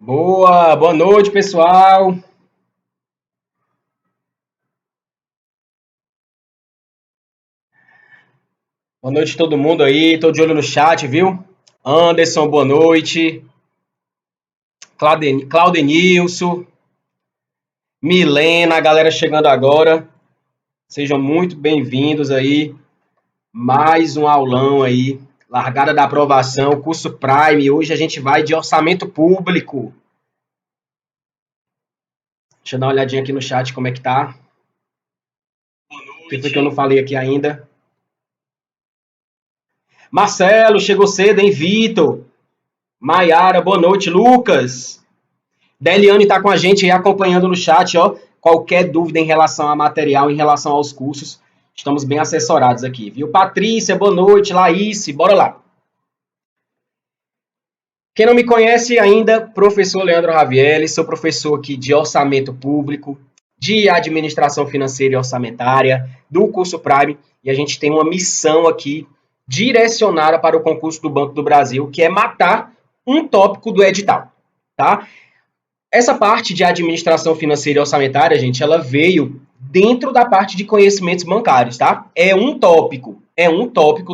Boa noite, pessoal. Boa noite a todo mundo aí. Tô de olho no chat, viu? Anderson, boa noite. Claudenilson, Milena, a galera chegando agora. Sejam muito bem-vindos aí. Mais um aulão aí. Largada da aprovação, curso Prime. Hoje a gente vai de orçamento público. Deixa eu dar uma olhadinha aqui no chat como é que tá. O que foi que eu não falei aqui ainda? Marcelo, chegou cedo, hein? Vitor. Maiara, boa noite. Lucas. Deliane está com a gente aí acompanhando no chat, ó. Qualquer dúvida em relação a material, em relação aos cursos, estamos bem assessorados aqui, viu? Patrícia, boa noite. Laís, bora lá. Quem não me conhece ainda, professor Leandro Ravielli, sou professor aqui de orçamento público, de administração financeira e orçamentária, do curso Prime, e a gente tem uma missão aqui direcionada para o concurso do Banco do Brasil, que é matar um tópico do edital, tá? Essa parte de administração financeira e orçamentária, gente, ela veio dentro da parte de conhecimentos bancários, tá? É um tópico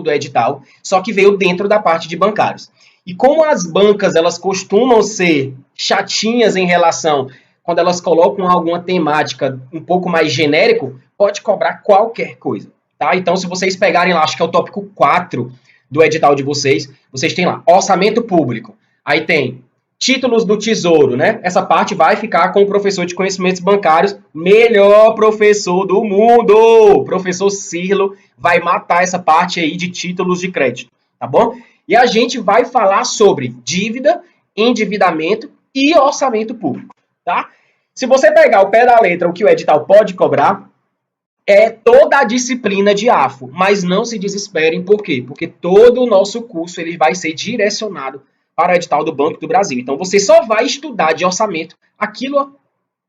do edital, só que veio dentro da parte de bancários. E como as bancas, elas costumam ser chatinhas em relação, quando elas colocam alguma temática um pouco mais genérico, pode cobrar qualquer coisa, tá? Então, se vocês pegarem lá, acho que é o tópico 4 do edital de vocês, vocês têm lá, orçamento público. Aí tem títulos do Tesouro, né? Essa parte vai ficar com o professor de conhecimentos bancários, melhor professor do mundo. O professor Cirlo vai matar essa parte aí de títulos de crédito, tá bom? E a gente vai falar sobre dívida, endividamento e orçamento público, tá? Se você pegar o pé da letra o que o edital pode cobrar, é toda a disciplina de AFO, mas não se desesperem, por quê? Porque todo o nosso curso ele vai ser direcionado para o edital do Banco do Brasil. Então, você só vai estudar de orçamento aquilo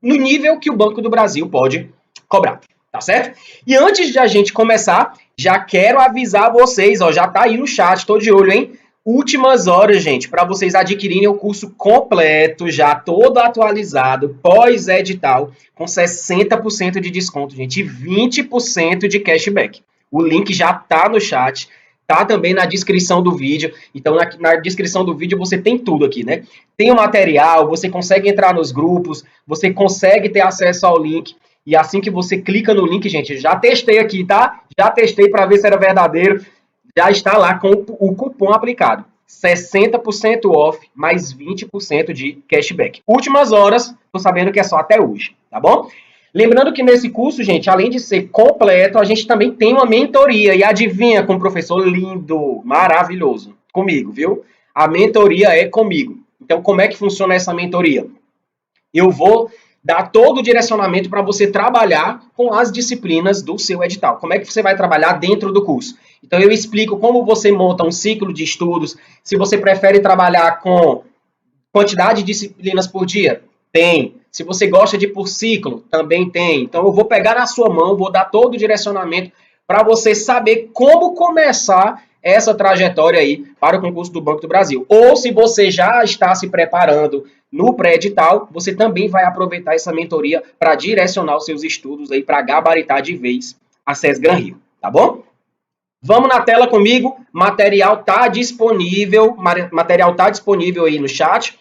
no nível que o Banco do Brasil pode cobrar, tá certo? E antes de a gente começar, já quero avisar vocês, ó, já tá aí no chat, tô de olho, hein? Últimas horas, gente, para vocês adquirirem o curso completo, já todo atualizado, pós-edital, com 60% de desconto, gente, e 20% de cashback. O link já tá no chat, tá também na descrição do vídeo. Então, na descrição do vídeo você tem tudo aqui, né? Tem o material, você consegue entrar nos grupos, você consegue ter acesso ao link. E assim que você clica no link, gente, já testei aqui, tá? Já testei para ver se era verdadeiro. Já está lá com o cupom aplicado. 60% off, mais 20% de cashback. Últimas horas, tô sabendo que é só até hoje, tá bom? Lembrando que nesse curso, gente, além de ser completo, a gente também tem uma mentoria. E adivinha, com um professor lindo, maravilhoso, comigo, viu? A mentoria é comigo. Então, como é que funciona essa mentoria? Eu vou dar todo o direcionamento para você trabalhar com as disciplinas do seu edital. Como é que você vai trabalhar dentro do curso? Então, eu explico como você monta um ciclo de estudos. Se você prefere trabalhar com quantidade de disciplinas por dia, tem. Se você gosta de por ciclo, também tem. Então, eu vou pegar na sua mão, vou dar todo o direcionamento para você saber como começar essa trajetória aí para o concurso do Banco do Brasil. Ou se você já está se preparando no pré-edital, você também vai aproveitar essa mentoria para direcionar os seus estudos aí para gabaritar de vez a SES Gran Rio, tá bom? Vamos na tela comigo, material tá disponível aí no chat.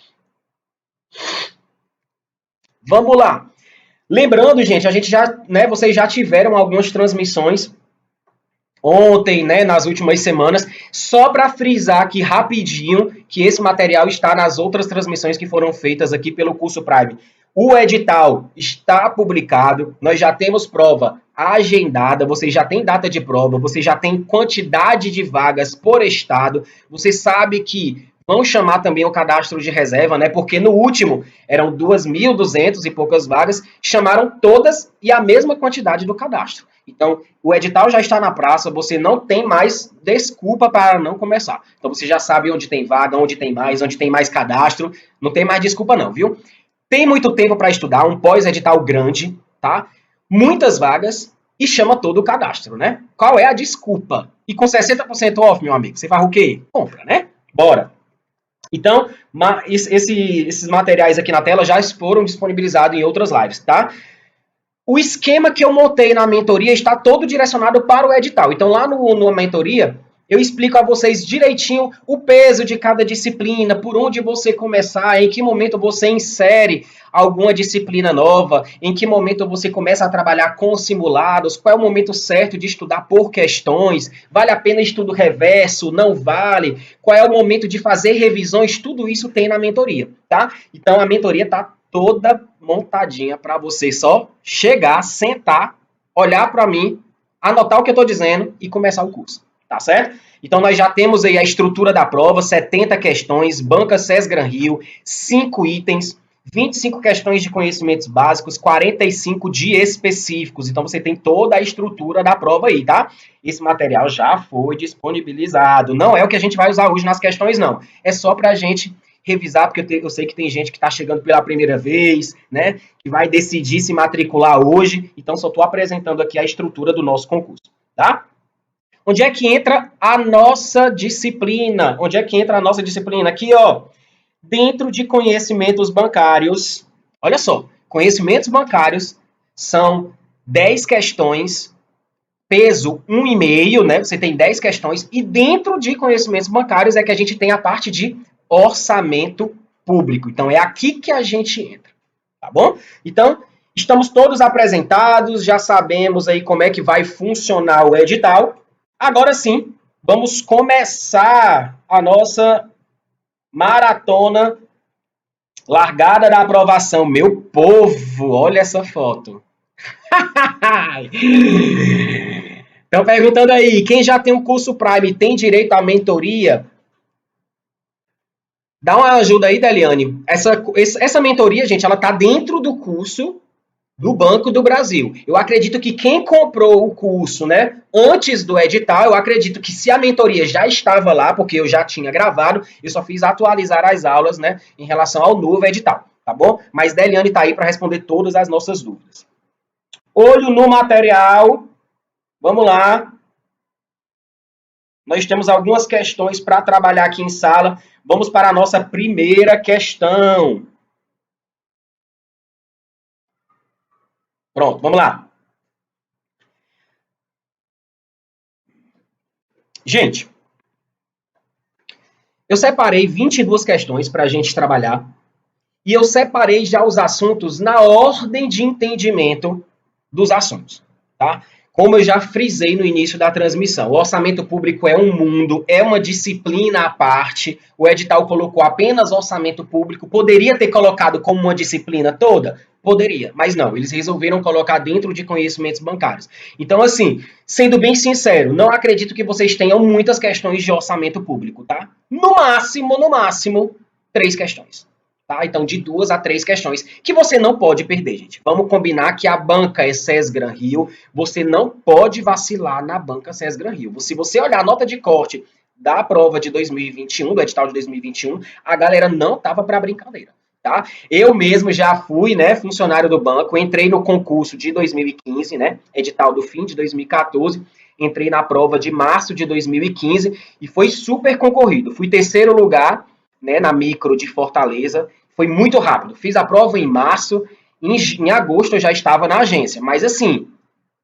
Vamos lá. Lembrando, gente, a gente já, né, vocês já tiveram algumas transmissões ontem, né, nas últimas semanas, só para frisar aqui rapidinho que esse material está nas outras transmissões que foram feitas aqui pelo curso Prime. O edital está publicado, nós já temos prova agendada, você já tem data de prova, você já tem quantidade de vagas por estado, você sabe que vão chamar também o cadastro de reserva, né? Porque no último eram 2.200 e poucas vagas, chamaram todas e a mesma quantidade do cadastro. Então, o edital já está na praça, você não tem mais desculpa para não começar. Então, você já sabe onde tem vaga, onde tem mais cadastro, não tem mais desculpa não, viu? Tem muito tempo para estudar, um pós-edital grande, tá? Muitas vagas e chama todo o cadastro, né? Qual é a desculpa? E com 60% off, meu amigo, você faz o quê? Compra, né? Bora! Então, esses materiais aqui na tela já foram disponibilizados em outras lives, tá? O esquema que eu montei na mentoria está todo direcionado para o edital. Então, lá na mentoria, eu explico a vocês direitinho o peso de cada disciplina, por onde você começar, em que momento você insere alguma disciplina nova, em que momento você começa a trabalhar com simulados, qual é o momento certo de estudar por questões, vale a pena estudo reverso, não vale, qual é o momento de fazer revisões, tudo isso tem na mentoria, tá? Então, a mentoria está toda montadinha para você só chegar, sentar, olhar para mim, anotar o que eu estou dizendo e começar o curso, tá certo? Então nós já temos aí a estrutura da prova, 70 questões, banca SES Gran Rio, 5 itens, 25 questões de conhecimentos básicos, 45 de específicos. Então você tem toda a estrutura da prova aí, tá? Esse material já foi disponibilizado. Não é o que a gente vai usar hoje nas questões, não. É só para a gente revisar, porque eu sei que tem gente que está chegando pela primeira vez, né? Que vai decidir se matricular hoje. Então, só estou apresentando aqui a estrutura do nosso concurso, tá? Onde é que entra a nossa disciplina? Onde é que entra a nossa disciplina? Aqui, ó, dentro de conhecimentos bancários. Olha só, conhecimentos bancários são 10 questões, peso 1,5, né? Você tem 10 questões, e dentro de conhecimentos bancários é que a gente tem a parte de orçamento público. Então, é aqui que a gente entra, tá bom? Então, estamos todos apresentados, já sabemos aí como é que vai funcionar o edital. Agora sim, vamos começar a nossa maratona largada da aprovação. Meu povo, olha essa foto. Estão perguntando aí, quem já tem o curso Prime tem direito à mentoria? Dá uma ajuda aí, Deliane. Essa mentoria, gente, ela tá dentro do curso do Banco do Brasil. Eu acredito que quem comprou o curso, né, antes do edital, eu acredito que se a mentoria já estava lá, porque eu já tinha gravado, eu só fiz atualizar as aulas, né, em relação ao novo edital, tá bom? Mas Deliane tá aí para responder todas as nossas dúvidas. Olho no material. Vamos lá. Nós temos algumas questões para trabalhar aqui em sala. Vamos para a nossa primeira questão. Pronto, vamos lá. Gente, eu separei 22 questões para a gente trabalhar e eu separei já os assuntos na ordem de entendimento dos assuntos, tá? Como eu já frisei no início da transmissão, o orçamento público é um mundo, é uma disciplina à parte. O edital colocou apenas orçamento público. Poderia ter colocado como uma disciplina toda? Poderia, mas não. Eles resolveram colocar dentro de conhecimentos bancários. Então, assim, sendo bem sincero, não acredito que vocês tenham muitas questões de orçamento público, tá? No máximo, 3 questões. Tá? Então, de 2 a 3 questões que você não pode perder, gente. Vamos combinar que a banca é SES Gran Rio, você não pode vacilar na banca SES Gran Rio. Se você olhar a nota de corte da prova de 2021, do edital de 2021, a galera não tava para brincadeira, tá? Eu mesmo já fui, né, funcionário do banco, entrei no concurso de 2015, né, edital do fim de 2014, entrei na prova de março de 2015 e foi super concorrido. Fui terceiro lugar, né, na micro de Fortaleza. Foi muito rápido. Fiz a prova em março, em agosto eu já estava na agência. Mas assim,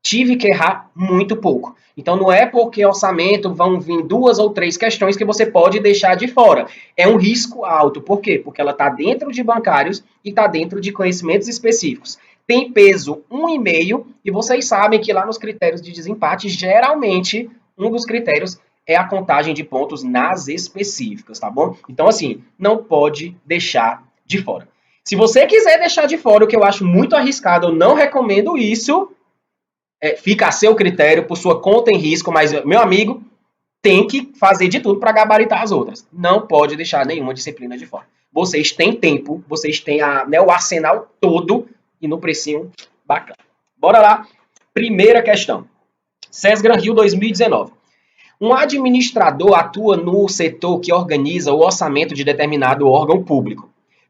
tive que errar muito pouco. Então não é porque orçamento vão vir 2 ou 3 questões que você pode deixar de fora. É um risco alto. Por quê? Porque ela está dentro de bancários e está dentro de conhecimentos específicos. Tem peso 1,5 e vocês sabem que lá nos critérios de desempate, geralmente, um dos critérios é a contagem de pontos nas específicas, tá bom? Então, assim, não pode deixar de fora. Se você quiser deixar de fora, o que eu acho muito arriscado, eu não recomendo isso, fica a seu critério, por sua conta em risco, mas, meu amigo, tem que fazer de tudo para gabaritar as outras. Não pode deixar nenhuma disciplina de fora. Vocês têm tempo, vocês têm né, o arsenal todo e no precinho bacana. Bora lá. Primeira questão. SES Gran Rio 2019. Um administrador atua no setor que organiza o orçamento de determinado órgão público.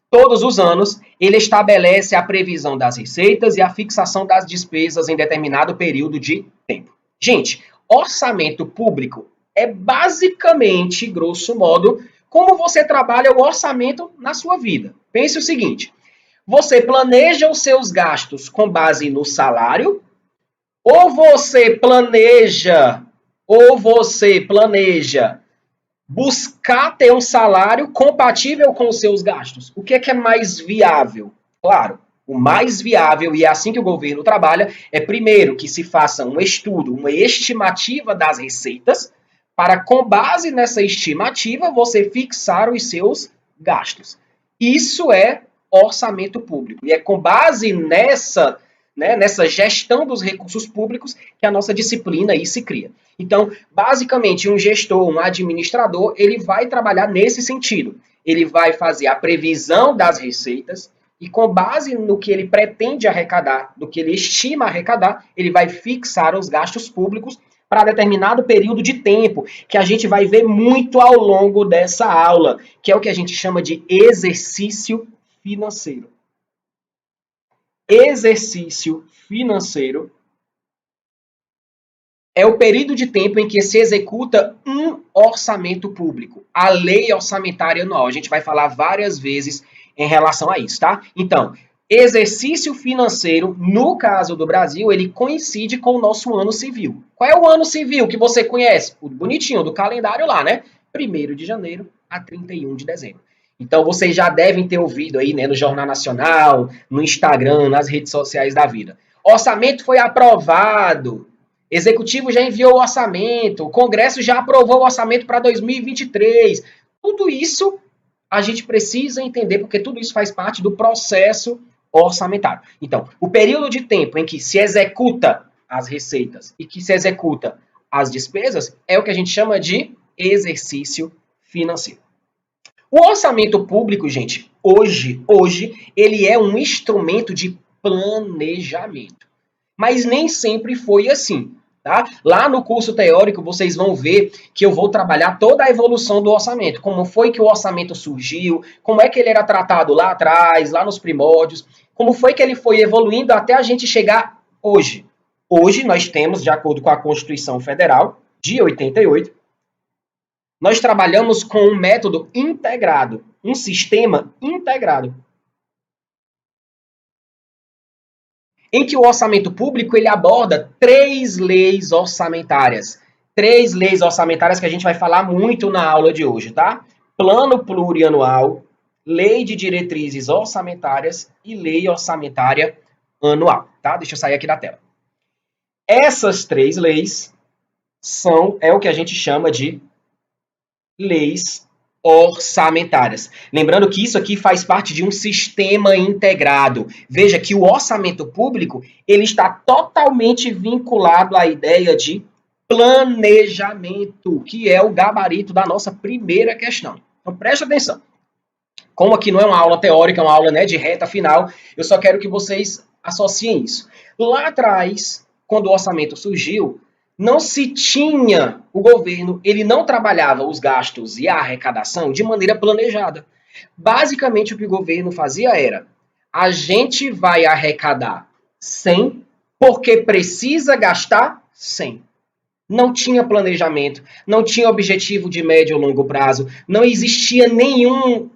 Todos os anos, ele estabelece a previsão das receitas e a fixação das despesas em determinado período de tempo. Gente, orçamento público é basicamente, grosso modo, como você trabalha o orçamento na sua vida. Pense o seguinte, você planeja os seus gastos com base no salário, ou você planeja buscar ter um salário compatível com os seus gastos. O que é mais viável? Claro, o mais viável, e é assim que o governo trabalha, é primeiro que se faça um estudo, uma estimativa das receitas, para, com base nessa estimativa, você fixar os seus gastos. Isso é orçamento público. E é com base nessa gestão dos recursos públicos que a nossa disciplina aí se cria. Então, basicamente, um gestor, um administrador, ele vai trabalhar nesse sentido. Ele vai fazer a previsão das receitas e, com base no que ele pretende arrecadar, do que ele estima arrecadar, ele vai fixar os gastos públicos para determinado período de tempo, que a gente vai ver muito ao longo dessa aula, que é o que a gente chama de exercício financeiro. Exercício financeiro é o período de tempo em que se executa um orçamento público, a lei orçamentária anual. A gente vai falar várias vezes em relação a isso, tá? Então, exercício financeiro, no caso do Brasil, ele coincide com o nosso ano civil. Qual é o ano civil que você conhece? O bonitinho do calendário lá, né? 1º de janeiro a 31 de dezembro. Então, vocês já devem ter ouvido aí, né, no Jornal Nacional, no Instagram, nas redes sociais da vida. Orçamento foi aprovado. Executivo já enviou o orçamento, o Congresso já aprovou o orçamento para 2023. Tudo isso a gente precisa entender, porque tudo isso faz parte do processo orçamentário. Então, o período de tempo em que se executa as receitas e que se executa as despesas é o que a gente chama de exercício financeiro. O orçamento público, gente, hoje, ele é um instrumento de planejamento. Mas nem sempre foi assim. Tá? Lá no curso teórico vocês vão ver que eu vou trabalhar toda a evolução do orçamento, como foi que o orçamento surgiu, como é que ele era tratado lá atrás, lá nos primórdios, como foi que ele foi evoluindo até a gente chegar hoje. Hoje nós temos, de acordo com a Constituição Federal de 88, nós trabalhamos com um método integrado, um sistema integrado, em que o orçamento público ele aborda 3 leis orçamentárias. 3 leis orçamentárias que a gente vai falar muito na aula de hoje, tá? Plano plurianual, lei de diretrizes orçamentárias e lei orçamentária anual, tá? Deixa eu sair aqui da tela. Essas 3 leis é o que a gente chama de leis orçamentárias. Lembrando que isso aqui faz parte de um sistema integrado. Veja que o orçamento público ele está totalmente vinculado à ideia de planejamento, que é o gabarito da nossa primeira questão. Então preste atenção. Como aqui não é uma aula teórica, é uma aula, né, de reta final, eu só quero que vocês associem isso. Lá atrás, quando o orçamento surgiu, não se tinha, o governo, ele não trabalhava os gastos e a arrecadação de maneira planejada. Basicamente, o que o governo fazia era, a gente vai arrecadar 100 porque precisa gastar 100. Não tinha planejamento, não tinha objetivo de médio ou longo prazo, não existia nenhum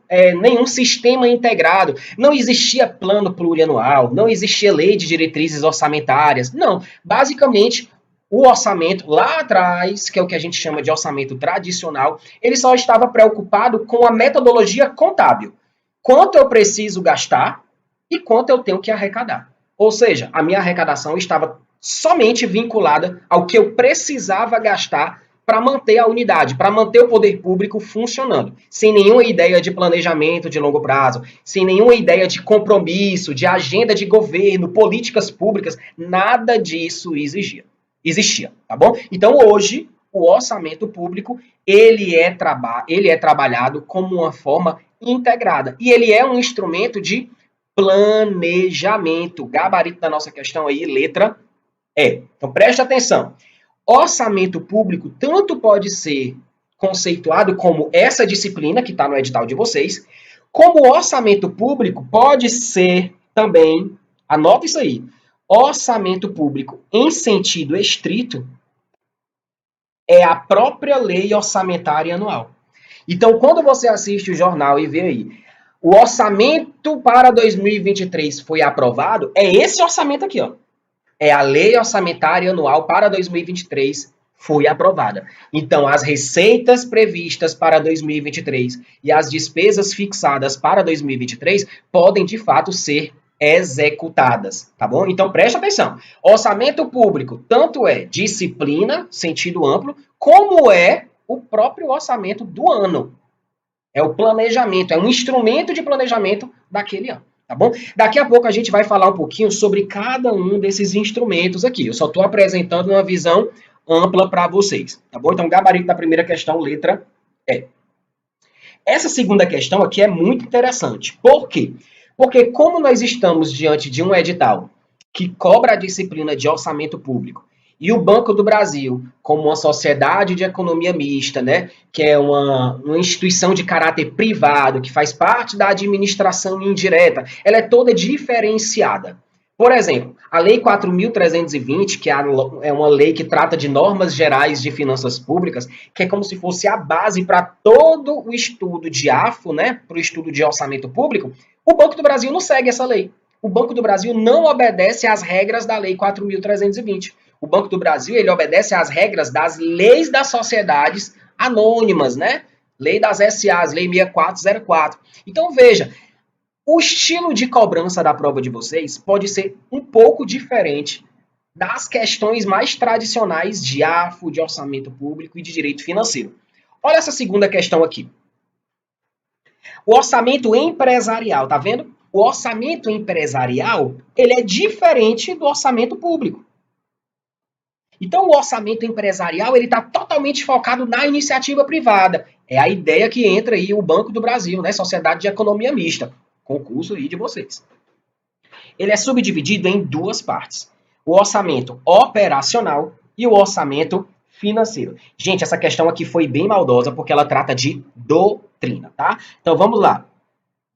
sistema integrado, não existia plano plurianual, não existia lei de diretrizes orçamentárias. Não, basicamente, o orçamento lá atrás, que é o que a gente chama de orçamento tradicional, ele só estava preocupado com a metodologia contábil. Quanto eu preciso gastar e quanto eu tenho que arrecadar. Ou seja, a minha arrecadação estava somente vinculada ao que eu precisava gastar para manter a unidade, para manter o poder público funcionando, sem nenhuma ideia de planejamento de longo prazo, sem nenhuma ideia de compromisso, de agenda de governo, políticas públicas, nada disso existia, tá bom? Então hoje o orçamento público ele é trabalhado como uma forma integrada e ele é um instrumento de planejamento. Gabarito da nossa questão aí, letra E. Então preste atenção. Orçamento público tanto pode ser conceituado como essa disciplina que está no edital de vocês, como orçamento público pode ser também, anota isso aí, orçamento público em sentido estrito é a própria lei orçamentária anual. Então, quando você assiste o jornal e vê aí, o orçamento para 2023 foi aprovado, é esse orçamento aqui, ó. É a Lei Orçamentária Anual para 2023 foi aprovada. Então, as receitas previstas para 2023 e as despesas fixadas para 2023 podem, de fato, ser executadas, tá bom? Então, preste atenção. Orçamento público tanto é disciplina, sentido amplo, como é o próprio orçamento do ano. É o planejamento, é um instrumento de planejamento daquele ano, tá bom? Daqui a pouco a gente vai falar um pouquinho sobre cada um desses instrumentos aqui. Eu só estou apresentando uma visão ampla para vocês, tá bom? Então, gabarito da primeira questão, letra E. Essa segunda questão aqui é muito interessante. Por quê? Porque como nós estamos diante de um edital que cobra a disciplina de orçamento público e o Banco do Brasil, como uma sociedade de economia mista, né, que é uma instituição de caráter privado, que faz parte da administração indireta, ela é toda diferenciada. Por exemplo, a Lei 4.320, que é uma lei que trata de normas gerais de finanças públicas, que é como se fosse a base para todo o estudo de AFO, né, para o estudo de orçamento público, o Banco do Brasil não segue essa lei. O Banco do Brasil não obedece às regras da Lei 4.320. O Banco do Brasil, ele obedece às regras das leis das sociedades anônimas, né? Lei das SAs, Lei 6404. Então, veja, o estilo de cobrança da prova de vocês pode ser um pouco diferente das questões mais tradicionais de AFO, de orçamento público e de direito financeiro. Olha essa segunda questão aqui. O orçamento empresarial, tá vendo? O orçamento empresarial, ele é diferente do orçamento público. Então, o orçamento empresarial ele está totalmente focado na iniciativa privada. É a ideia que entra aí o Banco do Brasil, né? Sociedade de Economia Mista. Concurso aí de vocês. Ele é subdividido em duas partes. O orçamento operacional e o orçamento financeiro. Gente, essa questão aqui foi bem maldosa porque ela trata de doutrina, tá? Então, vamos lá.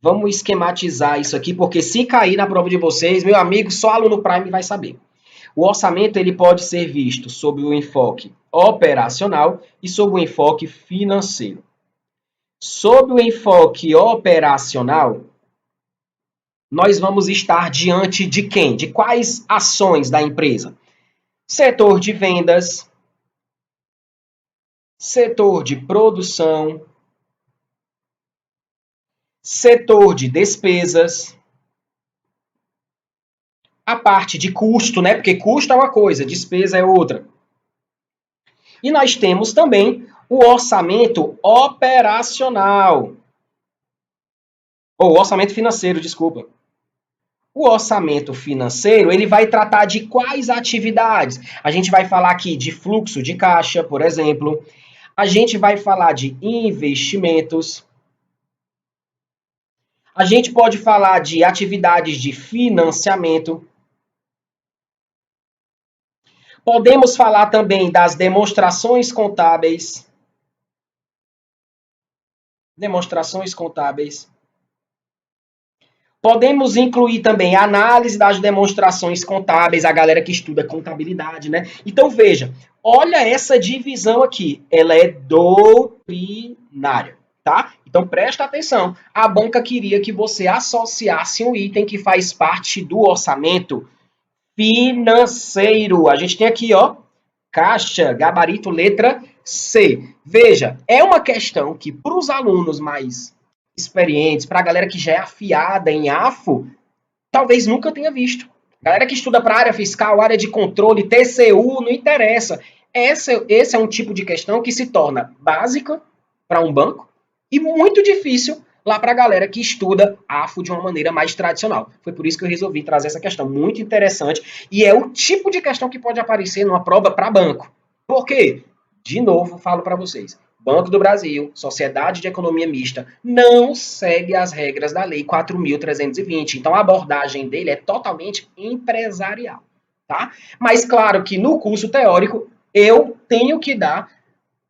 Vamos esquematizar isso aqui, porque se cair na prova de vocês, meu amigo, só aluno Prime vai saber. O orçamento ele pode ser visto sob o enfoque operacional e sob o enfoque financeiro. Sob o enfoque operacional, nós vamos estar diante de quem? De quais ações da empresa? Setor de vendas, setor de produção, setor de despesas, a parte de custo, né? Porque custo é uma coisa, despesa é outra. E nós temos também o orçamento operacional. Ou orçamento financeiro, desculpa. O orçamento financeiro, ele vai tratar de quais atividades? A gente vai falar aqui de fluxo de caixa, por exemplo. A gente vai falar de investimentos. A gente pode falar de atividades de financiamento. Podemos falar também das demonstrações contábeis. Demonstrações contábeis. Podemos incluir também a análise das demonstrações contábeis, a galera que estuda contabilidade, né? Então, veja, olha essa divisão aqui. Ela é doutrinária, tá? Então, presta atenção. A banca queria que você associasse um item que faz parte do orçamento financeiro. A gente tem aqui, ó, caixa, gabarito, letra C. Veja, é uma questão que para os alunos mais experientes, para a galera que já é afiada em AFO, talvez nunca tenha visto. Galera que estuda para área fiscal, área de controle, TCU, não interessa. Esse é um tipo de questão que se torna básica para um banco e muito difícil lá para a galera que estuda AFO de uma maneira mais tradicional. Foi por isso que eu resolvi trazer essa questão muito interessante e é o tipo de questão que pode aparecer numa prova para banco. Por quê? De novo, falo para vocês. Banco do Brasil, Sociedade de Economia Mista, não segue as regras da Lei 4.320. Então, a abordagem dele é totalmente empresarial, tá? Mas, claro que no curso teórico, eu tenho que dar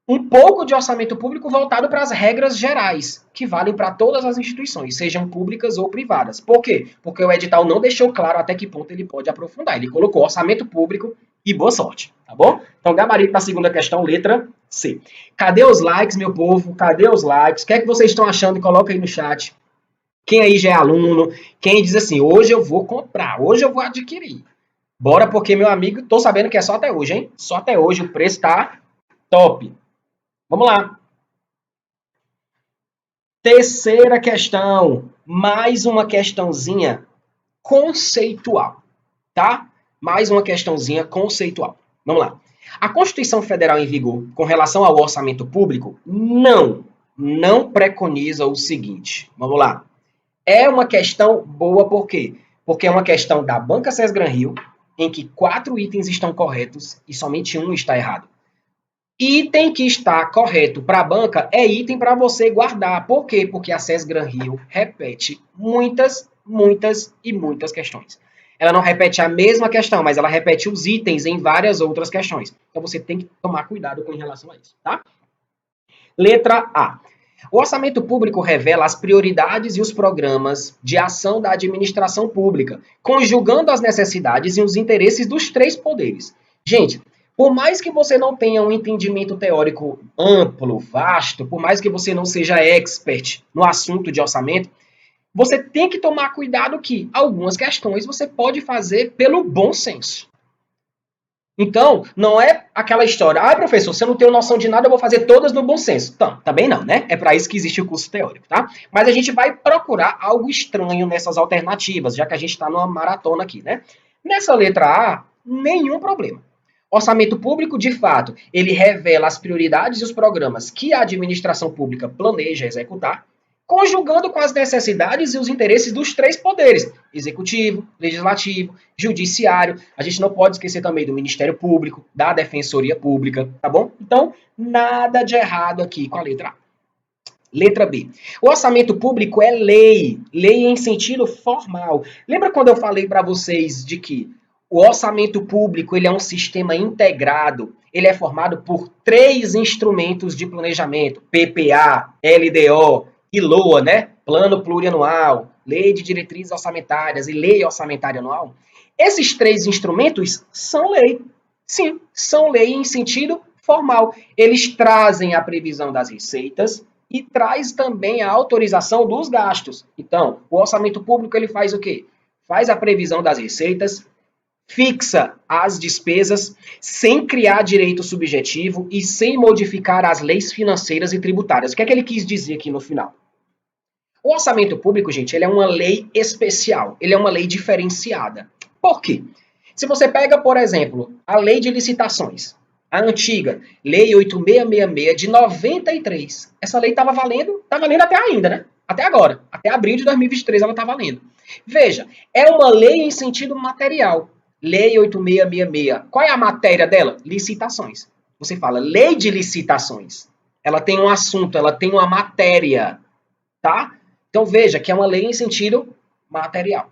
um pouco de orçamento público voltado para as regras gerais, que valem para todas as instituições, sejam públicas ou privadas. Por quê? Porque o edital não deixou claro até que ponto ele pode aprofundar. Ele colocou orçamento público e boa sorte, tá bom? Então, gabarito para a segunda questão, letra C. Cadê os likes, meu povo? Cadê os likes? O que é que vocês estão achando? Coloca aí no chat. Quem aí já é aluno, quem diz assim, hoje eu vou comprar, hoje eu vou adquirir. Bora, porque, meu amigo, tô sabendo que é só até hoje, hein? Só até hoje o preço tá top. Vamos lá. Terceira questão, mais uma questãozinha conceitual, tá? Mais uma questãozinha conceitual. Vamos lá. A Constituição Federal em vigor com relação ao orçamento público não preconiza o seguinte. Vamos lá. É uma questão boa por quê? Porque é uma questão da Banca Sesgran-Rio, em que 4 itens estão corretos e somente um está errado. Item que está correto para a banca é item para você guardar. Por quê? Porque a Sesgran-Rio repete muitas questões. Ela não repete a mesma questão, mas ela repete os itens em várias outras questões. Então você tem que tomar cuidado com relação a isso, tá? Letra A. O orçamento público revela as prioridades e os programas de ação da administração pública, conjugando as necessidades e os interesses dos 3 poderes. Gente, por mais que você não tenha um entendimento teórico amplo, vasto, por mais que você não seja expert no assunto de orçamento, você tem que tomar cuidado que algumas questões você pode fazer pelo bom senso. Então, não é aquela história, professor, você não tem noção de nada, eu vou fazer todas no bom senso. Então, também não, né? É para isso que existe o curso teórico, tá? Mas a gente vai procurar algo estranho nessas alternativas, já que a gente está numa maratona aqui, né? Nessa letra A, nenhum problema. Orçamento público, de fato, ele revela as prioridades e os programas que a administração pública planeja executar, conjugando com as necessidades e os interesses dos 3 poderes, executivo, legislativo, judiciário. A gente não pode esquecer também do Ministério Público, da Defensoria Pública, tá bom? Então, nada de errado aqui com a letra A. Letra B. O orçamento público é lei em sentido formal. Lembra quando eu falei para vocês de que o orçamento público ele é um sistema integrado, ele é formado por 3 instrumentos de planejamento, PPA, LDO e LOA, né? Plano Plurianual, Lei de Diretrizes Orçamentárias e Lei Orçamentária Anual. Esses 3 instrumentos são lei. Sim, são lei em sentido formal. Eles trazem a previsão das receitas e traz também a autorização dos gastos. Então, o orçamento público ele faz o quê? Faz a previsão das receitas, fixa as despesas sem criar direito subjetivo e sem modificar as leis financeiras e tributárias. O que é que ele quis dizer aqui no final? O orçamento público, gente, ele é uma lei especial, ele é uma lei diferenciada. Por quê? Se você pega, por exemplo, a lei de licitações, a antiga Lei 8666 de 93, essa lei estava valendo até ainda, né? Até agora, até abril de 2023 ela está valendo. Veja, é uma lei em sentido material. Lei 8666. Qual é a matéria dela? Licitações. Você fala lei de licitações. Ela tem um assunto, ela tem uma matéria, tá? Então veja que é uma lei em sentido material.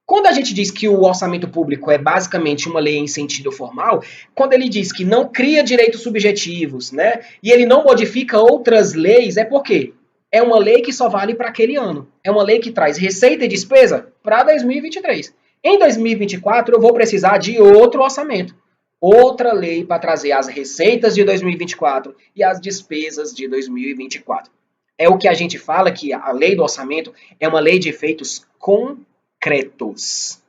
Quando a gente diz que o orçamento público é basicamente uma lei em sentido formal, quando ele diz que não cria direitos subjetivos, né, e ele não modifica outras leis, é porque é uma lei que só vale para aquele ano. É uma lei que traz receita e despesa para 2023. Em 2024, eu vou precisar de outro orçamento. Outra lei para trazer as receitas de 2024 e as despesas de 2024. É o que a gente fala que a lei do orçamento é uma lei de efeitos concretos.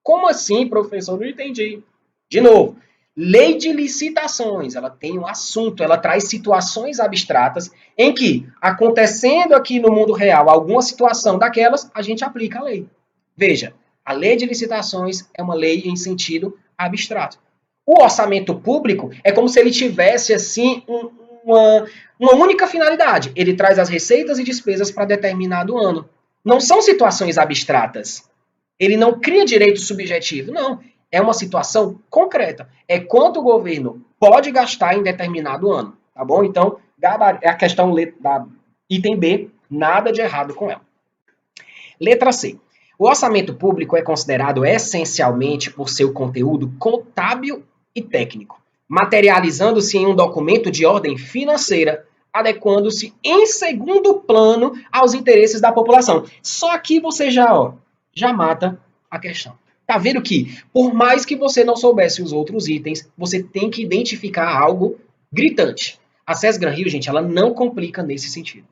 Como assim, professor? Não entendi. De novo, lei de licitações, ela tem um assunto, ela traz situações abstratas em que, acontecendo aqui no mundo real alguma situação daquelas, a gente aplica a lei. Veja, a lei de licitações é uma lei em sentido abstrato. O orçamento público é como se ele tivesse, assim, uma única finalidade. Ele traz as receitas e despesas para determinado ano. Não são situações abstratas. Ele não cria direito subjetivo, não. É uma situação concreta. É quanto o governo pode gastar em determinado ano, tá bom? Então, é a questão da item B, nada de errado com ela. Letra C. O orçamento público é considerado essencialmente por seu conteúdo contábil e técnico, materializando-se em um documento de ordem financeira, adequando-se em segundo plano aos interesses da população. Só aqui você já mata a questão. Tá vendo que, por mais que você não soubesse os outros itens, você tem que identificar algo gritante. A SESGRAN Rio, gente, ela não complica nesse sentido.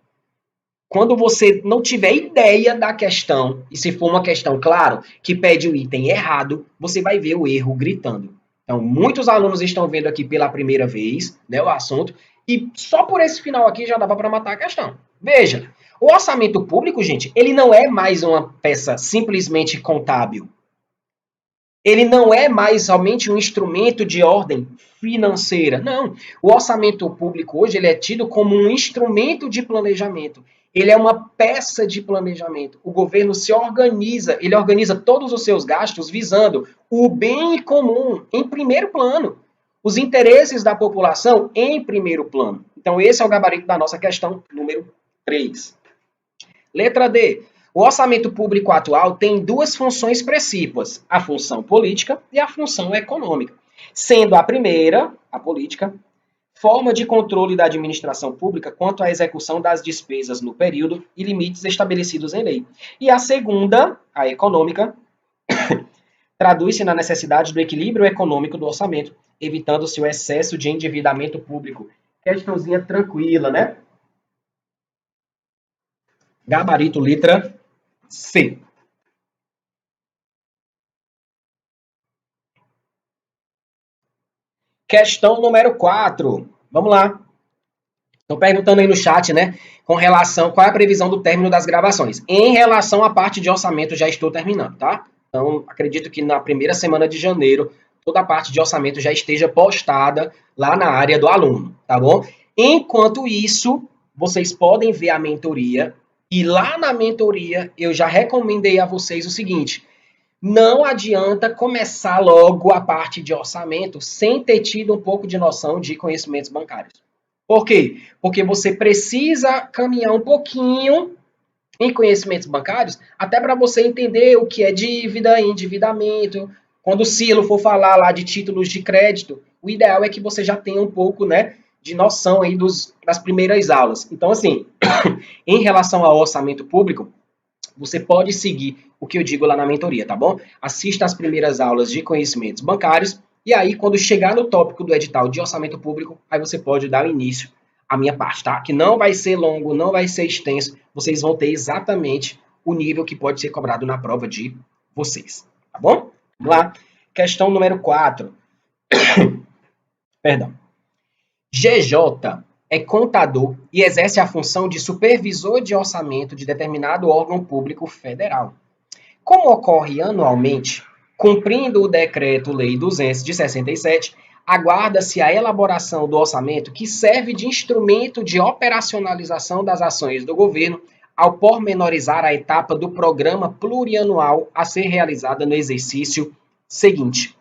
Quando você não tiver ideia da questão, e se for uma questão, claro, que pede o item errado, você vai ver o erro gritando. Então, muitos alunos estão vendo aqui pela primeira vez, né, o assunto, e só por esse final aqui já dava para matar a questão. Veja, o orçamento público, gente, ele não é mais uma peça simplesmente contábil. Ele não é mais somente um instrumento de ordem financeira. Não. O orçamento público hoje ele é tido como um instrumento de planejamento. Ele é uma peça de planejamento. O governo se organiza, ele organiza todos os seus gastos visando o bem comum em primeiro plano. Os interesses da população em primeiro plano. Então, esse é o gabarito da nossa questão número 3. Letra D. O orçamento público atual tem duas funções precípuas, a função política e a função econômica, sendo a primeira, a política, forma de controle da administração pública quanto à execução das despesas no período e limites estabelecidos em lei. E a segunda, a econômica, traduz-se na necessidade do equilíbrio econômico do orçamento, evitando-se o excesso de endividamento público. Questãozinha tranquila, né? Gabarito, letra C. Questão número 4. Vamos lá. Estão perguntando aí no chat, né? Com relação, qual é a previsão do término das gravações? Em relação à parte de orçamento, já estou terminando, tá? Então, acredito que na primeira semana de janeiro, toda a parte de orçamento já esteja postada lá na área do aluno, tá bom? Enquanto isso, vocês podem ver a mentoria. E lá na mentoria, eu já recomendei a vocês o seguinte: não adianta começar logo a parte de orçamento sem ter tido um pouco de noção de conhecimentos bancários. Por quê? Porque você precisa caminhar um pouquinho em conhecimentos bancários, até para você entender o que é dívida, endividamento. Quando o Silo for falar lá de títulos de crédito, o ideal é que você já tenha um pouco, né, de noção aí das primeiras aulas. Então, assim, em relação ao orçamento público, você pode seguir o que eu digo lá na mentoria, tá bom? Assista as primeiras aulas de conhecimentos bancários e aí, quando chegar no tópico do edital de orçamento público, aí você pode dar início à minha parte, tá? Que não vai ser longo, não vai ser extenso, vocês vão ter exatamente o nível que pode ser cobrado na prova de vocês, tá bom? Vamos lá. Questão número 4. Perdão. GJ é contador e exerce a função de supervisor de orçamento de determinado órgão público federal. Como ocorre anualmente, cumprindo o Decreto-Lei 200 de 67, aguarda-se a elaboração do orçamento que serve de instrumento de operacionalização das ações do governo ao pormenorizar a etapa do programa plurianual a ser realizada no exercício seguinte.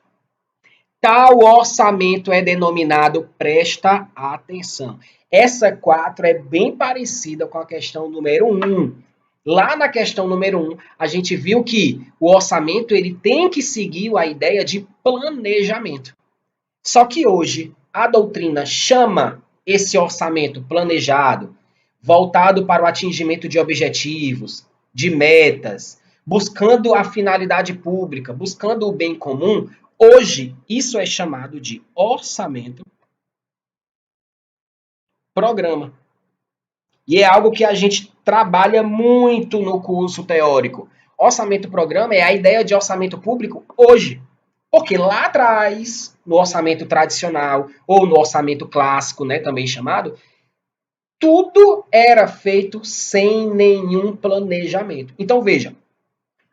Tal orçamento é denominado, presta atenção. Essa 4 é bem parecida com a questão número 1. Lá na questão número 1, a gente viu que o orçamento ele tem que seguir a ideia de planejamento. Só que hoje a doutrina chama esse orçamento planejado, voltado para o atingimento de objetivos, de metas, buscando a finalidade pública, buscando o bem comum. Hoje, isso é chamado de orçamento programa. E é algo que a gente trabalha muito no curso teórico. Orçamento programa é a ideia de orçamento público hoje. Porque lá atrás, no orçamento tradicional, ou no orçamento clássico, né, também chamado, tudo era feito sem nenhum planejamento. Então, veja,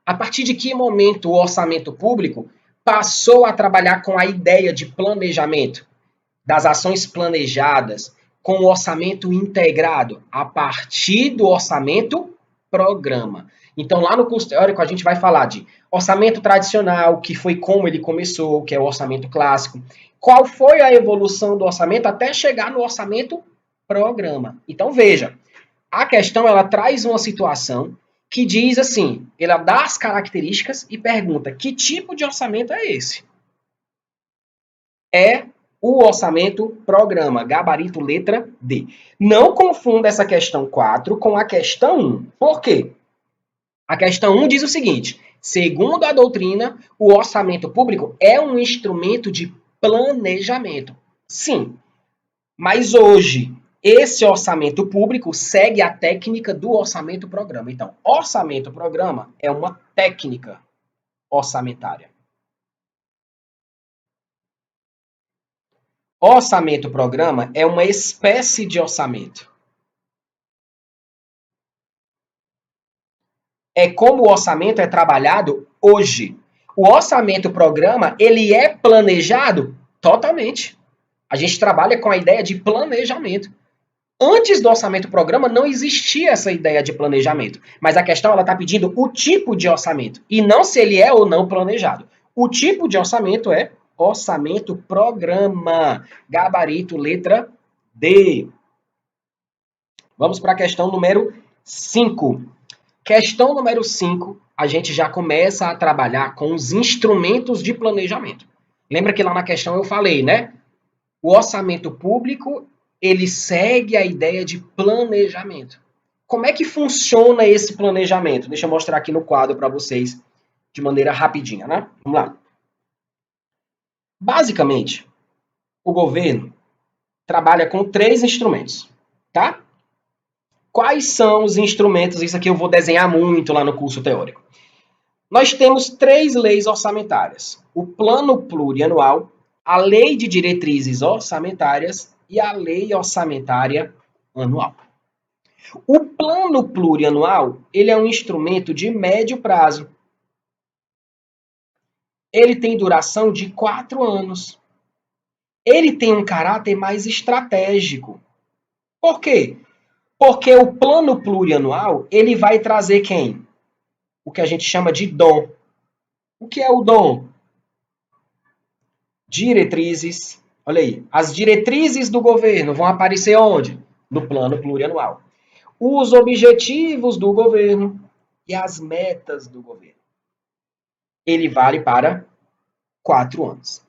a partir de que momento o orçamento público passou a trabalhar com a ideia de planejamento, das ações planejadas, com o orçamento integrado, a partir do orçamento programa. Então, lá no curso teórico, a gente vai falar de orçamento tradicional, que foi como ele começou, que é o orçamento clássico. Qual foi a evolução do orçamento até chegar no orçamento programa. Então, veja, a questão ela traz uma situação que diz assim, ela dá as características e pergunta, que tipo de orçamento é esse? É O orçamento programa, gabarito letra D. Não confunda essa questão 4 com a questão 1. Por quê? A questão 1 diz o seguinte: segundo a doutrina, o orçamento público é um instrumento de planejamento. Sim, mas hoje esse orçamento público segue a técnica do orçamento programa. Então, orçamento programa é uma técnica orçamentária. Orçamento programa é uma espécie de orçamento. É como o orçamento é trabalhado hoje. O orçamento programa, ele é planejado totalmente. A gente trabalha com a ideia de planejamento. Antes do orçamento programa não existia essa ideia de planejamento, mas a questão ela está pedindo o tipo de orçamento e não se ele é ou não planejado. O tipo de orçamento é orçamento programa, gabarito letra D. Vamos para a questão número 5. Questão número 5, a gente já começa a trabalhar com os instrumentos de planejamento. Lembra que lá na questão eu falei, né? O orçamento público, ele segue a ideia de planejamento. Como é que funciona esse planejamento? Deixa eu mostrar aqui no quadro para vocês de maneira rapidinha, né? Vamos lá. Basicamente, o governo trabalha com 3 instrumentos, tá? Quais são os instrumentos? Isso aqui eu vou desenhar muito lá no curso teórico. Nós temos 3 leis orçamentárias: o Plano Plurianual, a Lei de Diretrizes Orçamentárias e a Lei Orçamentária Anual. O Plano Plurianual, ele é um instrumento de médio prazo. Ele tem duração de 4 anos. Ele tem um caráter mais estratégico. Por quê? Porque o Plano Plurianual, ele vai trazer quem? O que a gente chama de DOM. O que é o DOM? Diretrizes. Olha aí, as diretrizes do governo vão aparecer onde? No Plano Plurianual. Os objetivos do governo e as metas do governo. Ele vale para 4 anos.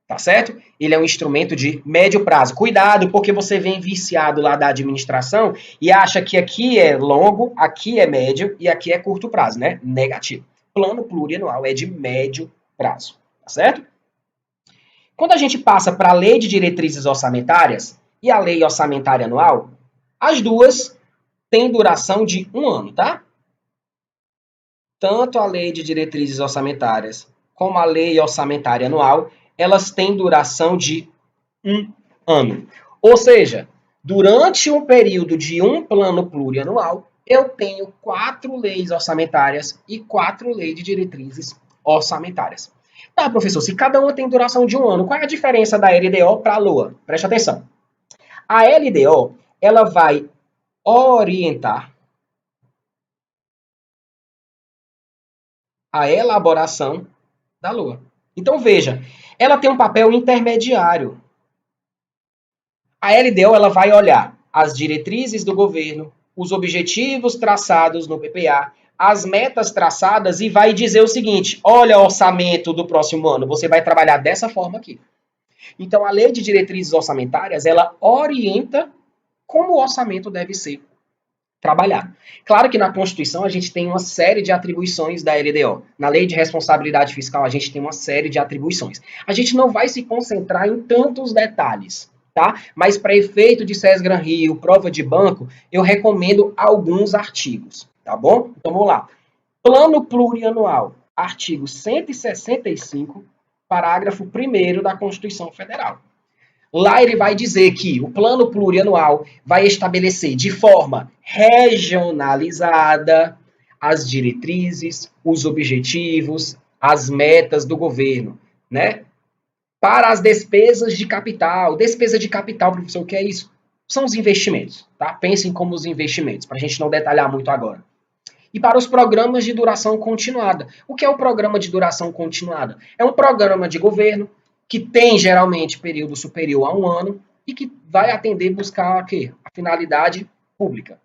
Tá certo? Ele é um instrumento de médio prazo. Cuidado, porque você vem viciado lá da administração e acha que aqui é longo, aqui é médio e aqui é curto prazo, né? Negativo. Plano plurianual é de médio prazo. Tá certo? Quando a gente passa para a Lei de Diretrizes Orçamentárias e a Lei Orçamentária Anual, as duas têm duração de 1 ano, tá? Tanto a Lei de Diretrizes Orçamentárias como a Lei Orçamentária Anual, elas têm duração de 1 ano. Ou seja, durante um período de um plano plurianual, eu tenho 4 leis orçamentárias e 4 leis de diretrizes orçamentárias. Tá, professor, se cada uma tem duração de 1 ano, qual é a diferença da LDO para a LOA? Preste atenção. A LDO, ela vai orientar a elaboração da LOA. Então, veja, ela tem um papel intermediário. A LDO ela vai olhar as diretrizes do governo, os objetivos traçados no PPA, as metas traçadas e vai dizer o seguinte: olha o orçamento do próximo ano, você vai trabalhar dessa forma aqui. Então, a Lei de Diretrizes Orçamentárias, ela orienta como o orçamento deve ser trabalhado. Claro que na Constituição a gente tem uma série de atribuições da LDO. Na Lei de Responsabilidade Fiscal a gente tem uma série de atribuições. A gente não vai se concentrar em tantos detalhes, tá? Mas para efeito de SES-GRAN Rio, prova de banco, eu recomendo alguns artigos, tá bom? Então vamos lá. Plano Plurianual, artigo 165, parágrafo 1º da Constituição Federal. Lá ele vai dizer que o plano plurianual vai estabelecer de forma regionalizada as diretrizes, os objetivos, as metas do governo, né? Para as despesas de capital. Despesa de capital, professor, o que é isso? São os investimentos, tá? Pensem como os investimentos, para a gente não detalhar muito agora. E para os programas de duração continuada. O que é o programa de duração continuada? É um programa de governo que tem geralmente período superior a 1 ano e que vai atender buscar a quê? A finalidade pública.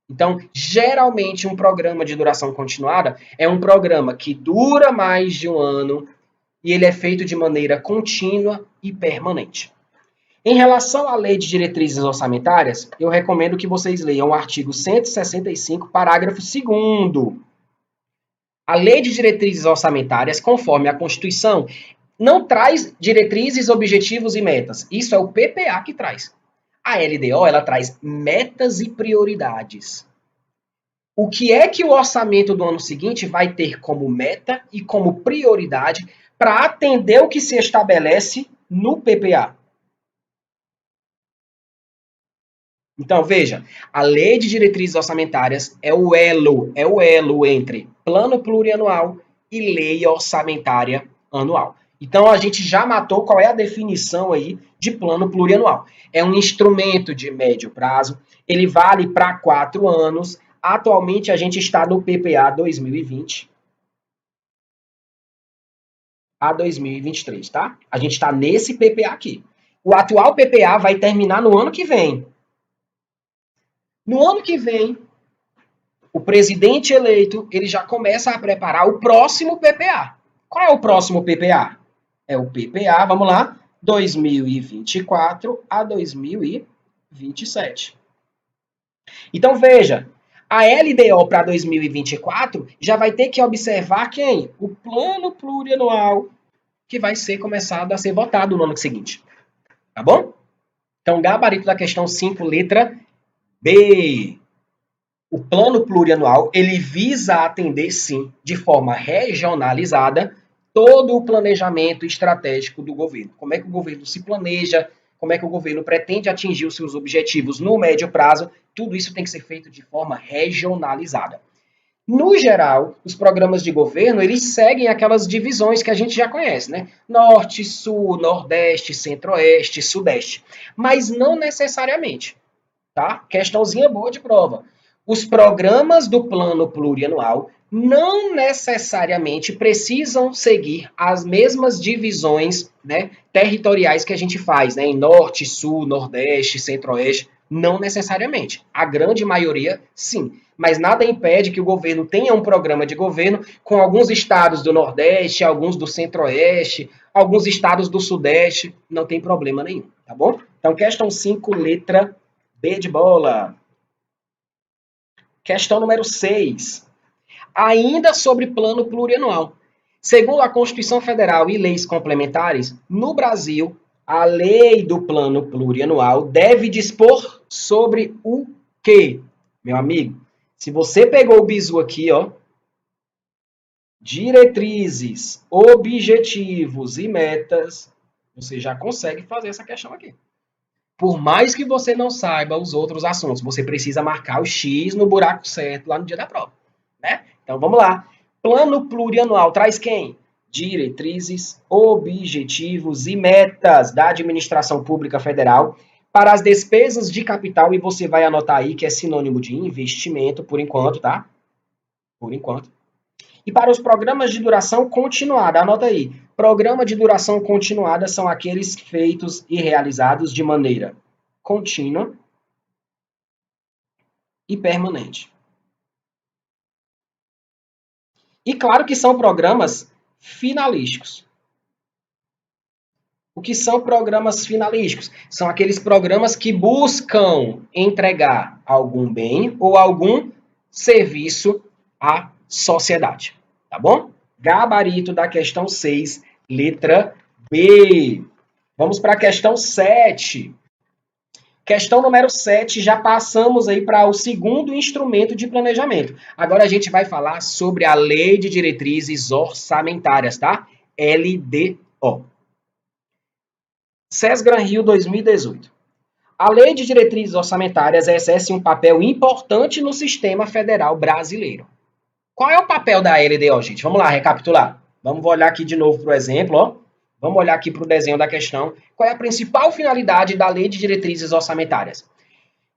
Então, geralmente um programa de duração continuada é um programa que dura mais de 1 ano e ele é feito de maneira contínua e permanente. Em relação à Lei de Diretrizes Orçamentárias, eu recomendo que vocês leiam o artigo 165, parágrafo 2º. A Lei de Diretrizes Orçamentárias, conforme a Constituição, não traz diretrizes, objetivos e metas. Isso é o PPA que traz. A LDO, ela traz metas e prioridades. O que é que o orçamento do ano seguinte vai ter como meta e como prioridade para atender o que se estabelece no PPA? Então, veja, a Lei de Diretrizes Orçamentárias é o elo entre plano plurianual e lei orçamentária anual. Então, a gente já matou qual é a definição aí de plano plurianual. É um instrumento de médio prazo, ele vale para 4 anos. Atualmente, a gente está no PPA 2020 a 2023, tá? A gente está nesse PPA aqui. O atual PPA vai terminar no ano que vem. No ano que vem, o presidente eleito ele já começa a preparar o próximo PPA. Qual é o próximo PPA? É o PPA, vamos lá, 2024 a 2027. Então veja, a LDO para 2024 já vai ter que observar quem? O plano plurianual que vai ser começado a ser votado no ano seguinte. Tá bom? Então, gabarito da questão 5, letra B. O plano plurianual, ele visa atender, sim, de forma regionalizada, todo o planejamento estratégico do governo. Como é que o governo se planeja, como é que o governo pretende atingir os seus objetivos no médio prazo, tudo isso tem que ser feito de forma regionalizada. No geral, os programas de governo, eles seguem aquelas divisões que a gente já conhece, né? Norte, Sul, Nordeste, Centro-Oeste, Sudeste. Mas não necessariamente, tá? Questãozinha boa de prova. Os programas do plano plurianual não necessariamente precisam seguir as mesmas divisões, né, territoriais que a gente faz, né, em Norte, Sul, Nordeste, Centro-Oeste, não necessariamente. A grande maioria, sim. Mas nada impede que o governo tenha um programa de governo com alguns estados do Nordeste, alguns do Centro-Oeste, alguns estados do Sudeste, não tem problema nenhum, tá bom? Então, questão 5, letra B de bola. Questão número 6. Ainda sobre plano plurianual. Segundo a Constituição Federal e leis complementares, no Brasil, a lei do plano plurianual deve dispor sobre o quê? Meu amigo, se você pegou o bizu aqui, ó, diretrizes, objetivos e metas, você já consegue fazer essa questão aqui. Por mais que você não saiba os outros assuntos, você precisa marcar o X no buraco certo lá no dia da prova, né? Então vamos lá. Plano plurianual traz quem? Diretrizes, objetivos e metas da administração pública federal para as despesas de capital, e você vai anotar aí que é sinônimo de investimento por enquanto, tá? Por enquanto. E para os programas de duração continuada, anota aí. Programa de duração continuada são aqueles feitos e realizados de maneira contínua e permanente. E claro que são programas finalísticos. O que são programas finalísticos? São aqueles programas que buscam entregar algum bem ou algum serviço à sociedade. Tá bom? Gabarito da questão 6, letra B. Vamos para a questão 7. Questão número 7, já passamos aí para o segundo instrumento de planejamento. Agora a gente vai falar sobre a Lei de Diretrizes Orçamentárias, tá? LDO. SESGRAN Rio 2018. A Lei de Diretrizes Orçamentárias exerce um papel importante no sistema federal brasileiro. Qual é o papel da LDO, gente? Vamos lá, recapitular. Vamos olhar aqui de novo para o exemplo, ó. Vamos olhar aqui para o desenho da questão. Qual é a principal finalidade da Lei de Diretrizes Orçamentárias?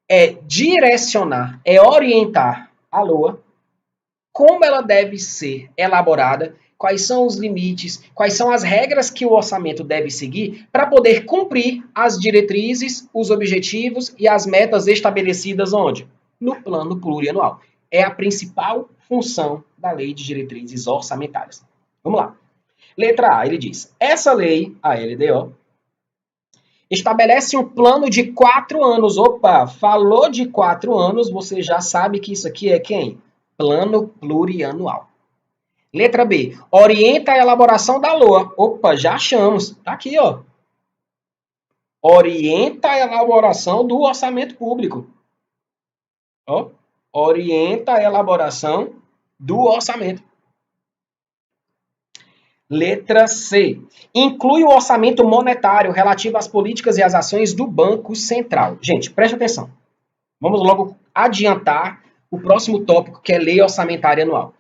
É direcionar, é orientar a LOA como ela deve ser elaborada, quais são os limites, quais são as regras que o orçamento deve seguir para poder cumprir as diretrizes, os objetivos e as metas estabelecidas onde? No plano plurianual. É a principal função da Lei de Diretrizes Orçamentárias. Vamos lá. Letra A, ele diz: essa lei, a LDO, Estabelece um plano de 4 anos. Opa, falou de 4 anos, você já sabe que isso aqui é quem? Plano plurianual. Letra B. Orienta a elaboração da LOA. Opa, já achamos. Tá aqui, ó. Orienta a elaboração do orçamento público. Ó, orienta a elaboração do orçamento. Letra C. Inclui o orçamento monetário relativo às políticas e às ações do Banco Central. Gente, preste atenção. Vamos logo adiantar o próximo tópico, que é lei orçamentária anual.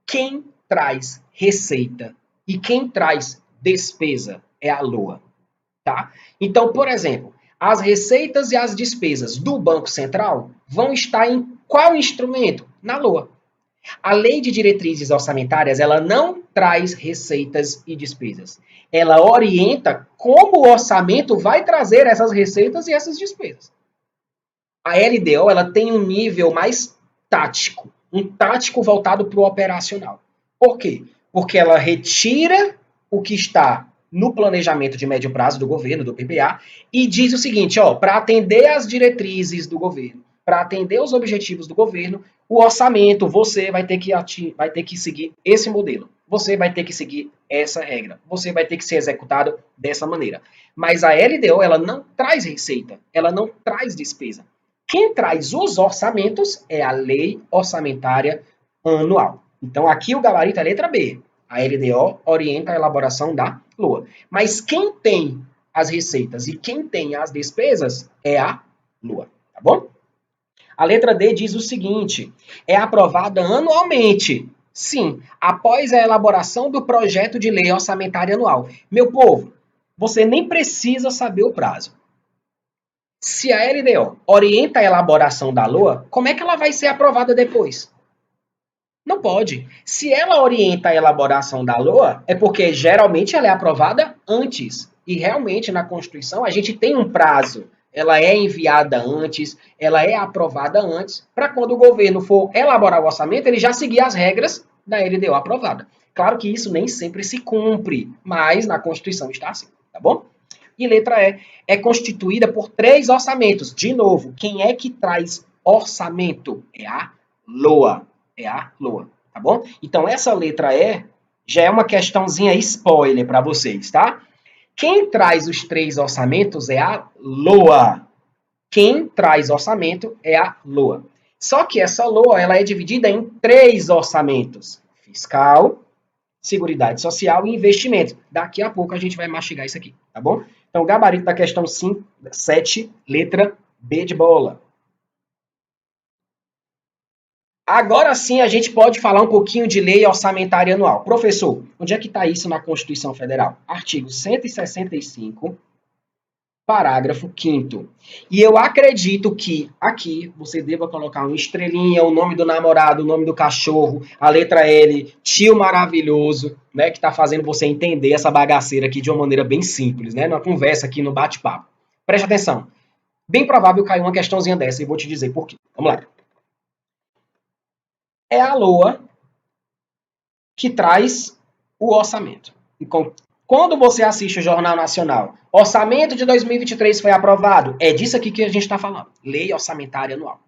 Quem traz receita e quem traz despesa é a LOA, tá? Então, por exemplo, as receitas e as despesas do Banco Central vão estar em qual instrumento? Na LOA. A lei de diretrizes orçamentárias, ela não traz receitas e despesas. Ela orienta como o orçamento vai trazer essas receitas e essas despesas. A LDO, ela tem um nível mais tático, um tático voltado para o operacional. Por quê? Porque ela retira o que está no planejamento de médio prazo do governo, do PPA, e diz o seguinte, ó, para atender às diretrizes do governo, para atender os objetivos do governo, o orçamento, você vai ter que seguir esse modelo. Você vai ter que seguir essa regra. Você vai ter que ser executado dessa maneira. Mas a LDO, ela não traz receita, ela não traz despesa. Quem traz os orçamentos é a Lei Orçamentária Anual. Então, aqui o gabarito é a letra B. A LDO orienta a elaboração da LOA. Mas quem tem as receitas e quem tem as despesas é a LOA, tá bom? A letra D diz o seguinte: é aprovada anualmente. Sim, após a elaboração do projeto de lei orçamentária anual. Meu povo, você nem precisa saber o prazo. Se a LDO orienta a elaboração da LOA, como é que ela vai ser aprovada depois? Não pode. Se ela orienta a elaboração da LOA, é porque geralmente ela é aprovada antes. E realmente na Constituição a gente tem um prazo. Ela é enviada antes, ela é aprovada antes, para quando o governo for elaborar o orçamento, ele já seguir as regras da LDO aprovada. Claro que isso nem sempre se cumpre, mas na Constituição está assim, tá bom? E letra E é constituída por 3 orçamentos. De novo, quem é que traz orçamento? É a LOA. É a LOA, tá bom? Então, essa letra E já é uma questãozinha spoiler para vocês, tá? Quem traz os 3 orçamentos é a LOA. Quem traz orçamento é a LOA. Só que essa LOA ela é dividida em 3 orçamentos: fiscal, Seguridade Social e investimentos. Daqui a pouco a gente vai mastigar isso aqui, tá bom? Então, gabarito da questão 5, 7, letra B de bola. Agora sim a gente pode falar um pouquinho de lei orçamentária anual. Professor, onde é que está isso na Constituição Federal? Artigo 165, parágrafo 5º. E eu acredito que aqui você deva colocar uma estrelinha, o nome do namorado, o nome do cachorro, a letra L, tio maravilhoso, né, que está fazendo você entender essa bagaceira aqui de uma maneira bem simples, né, numa conversa aqui no bate-papo. Preste atenção. Bem provável cair uma questãozinha dessa e vou te dizer por quê. Vamos lá. É a LOA que traz o orçamento. Então, quando você assiste o Jornal Nacional, orçamento de 2023 foi aprovado, é disso aqui que a gente está falando. Lei Orçamentária Anual.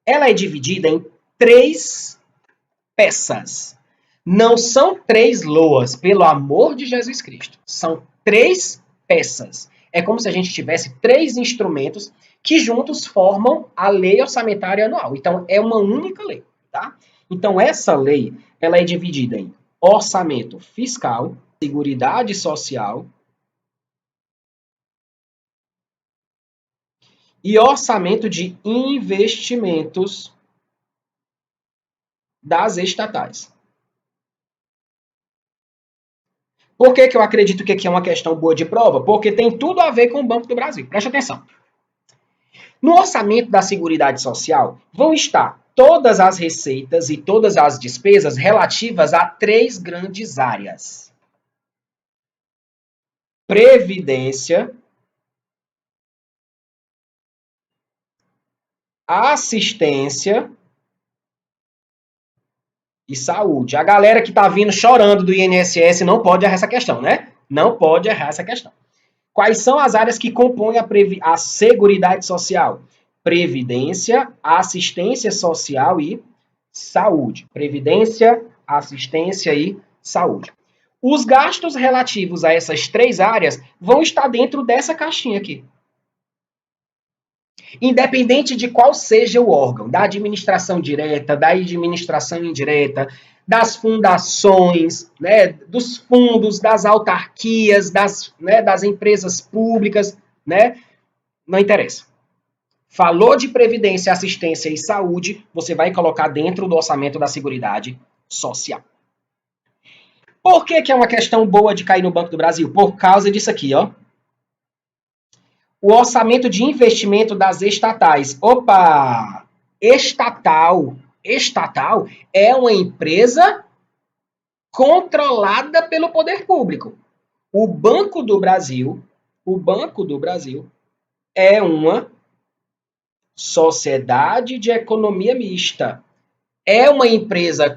Ela é dividida em 3 peças. Não são 3 LOAs, pelo amor de Jesus Cristo. São 3 peças. É como se a gente tivesse 3 instrumentos que juntos formam a Lei Orçamentária Anual. Então, é uma única lei, tá? Então, essa lei, ela é dividida em orçamento fiscal, Seguridade Social e orçamento de investimentos das estatais. Por que eu acredito que aqui é uma questão boa de prova? Porque tem tudo a ver com o Banco do Brasil. Preste atenção. No orçamento da Seguridade Social vão estar todas as receitas e todas as despesas relativas a 3 grandes áreas: previdência, assistência e saúde. A galera que tá vindo chorando do INSS não pode errar essa questão, né? Não pode errar essa questão. Quais são as áreas que compõem a Seguridade Social? Previdência, assistência social e saúde. Previdência, assistência e saúde. Os gastos relativos a essas três áreas vão estar dentro dessa caixinha aqui. Independente de qual seja o órgão, da administração direta, da administração indireta, das fundações, né, dos fundos, das autarquias, das empresas públicas, né, não interessa. Falou de previdência, assistência e saúde, você vai colocar dentro do orçamento da Seguridade Social. Por que é uma questão boa de cair no Banco do Brasil? Por causa disso aqui, ó. O orçamento de investimento das estatais. Opa! Estatal é uma empresa controlada pelo poder público. O Banco do Brasil é uma sociedade de economia mista. É uma empresa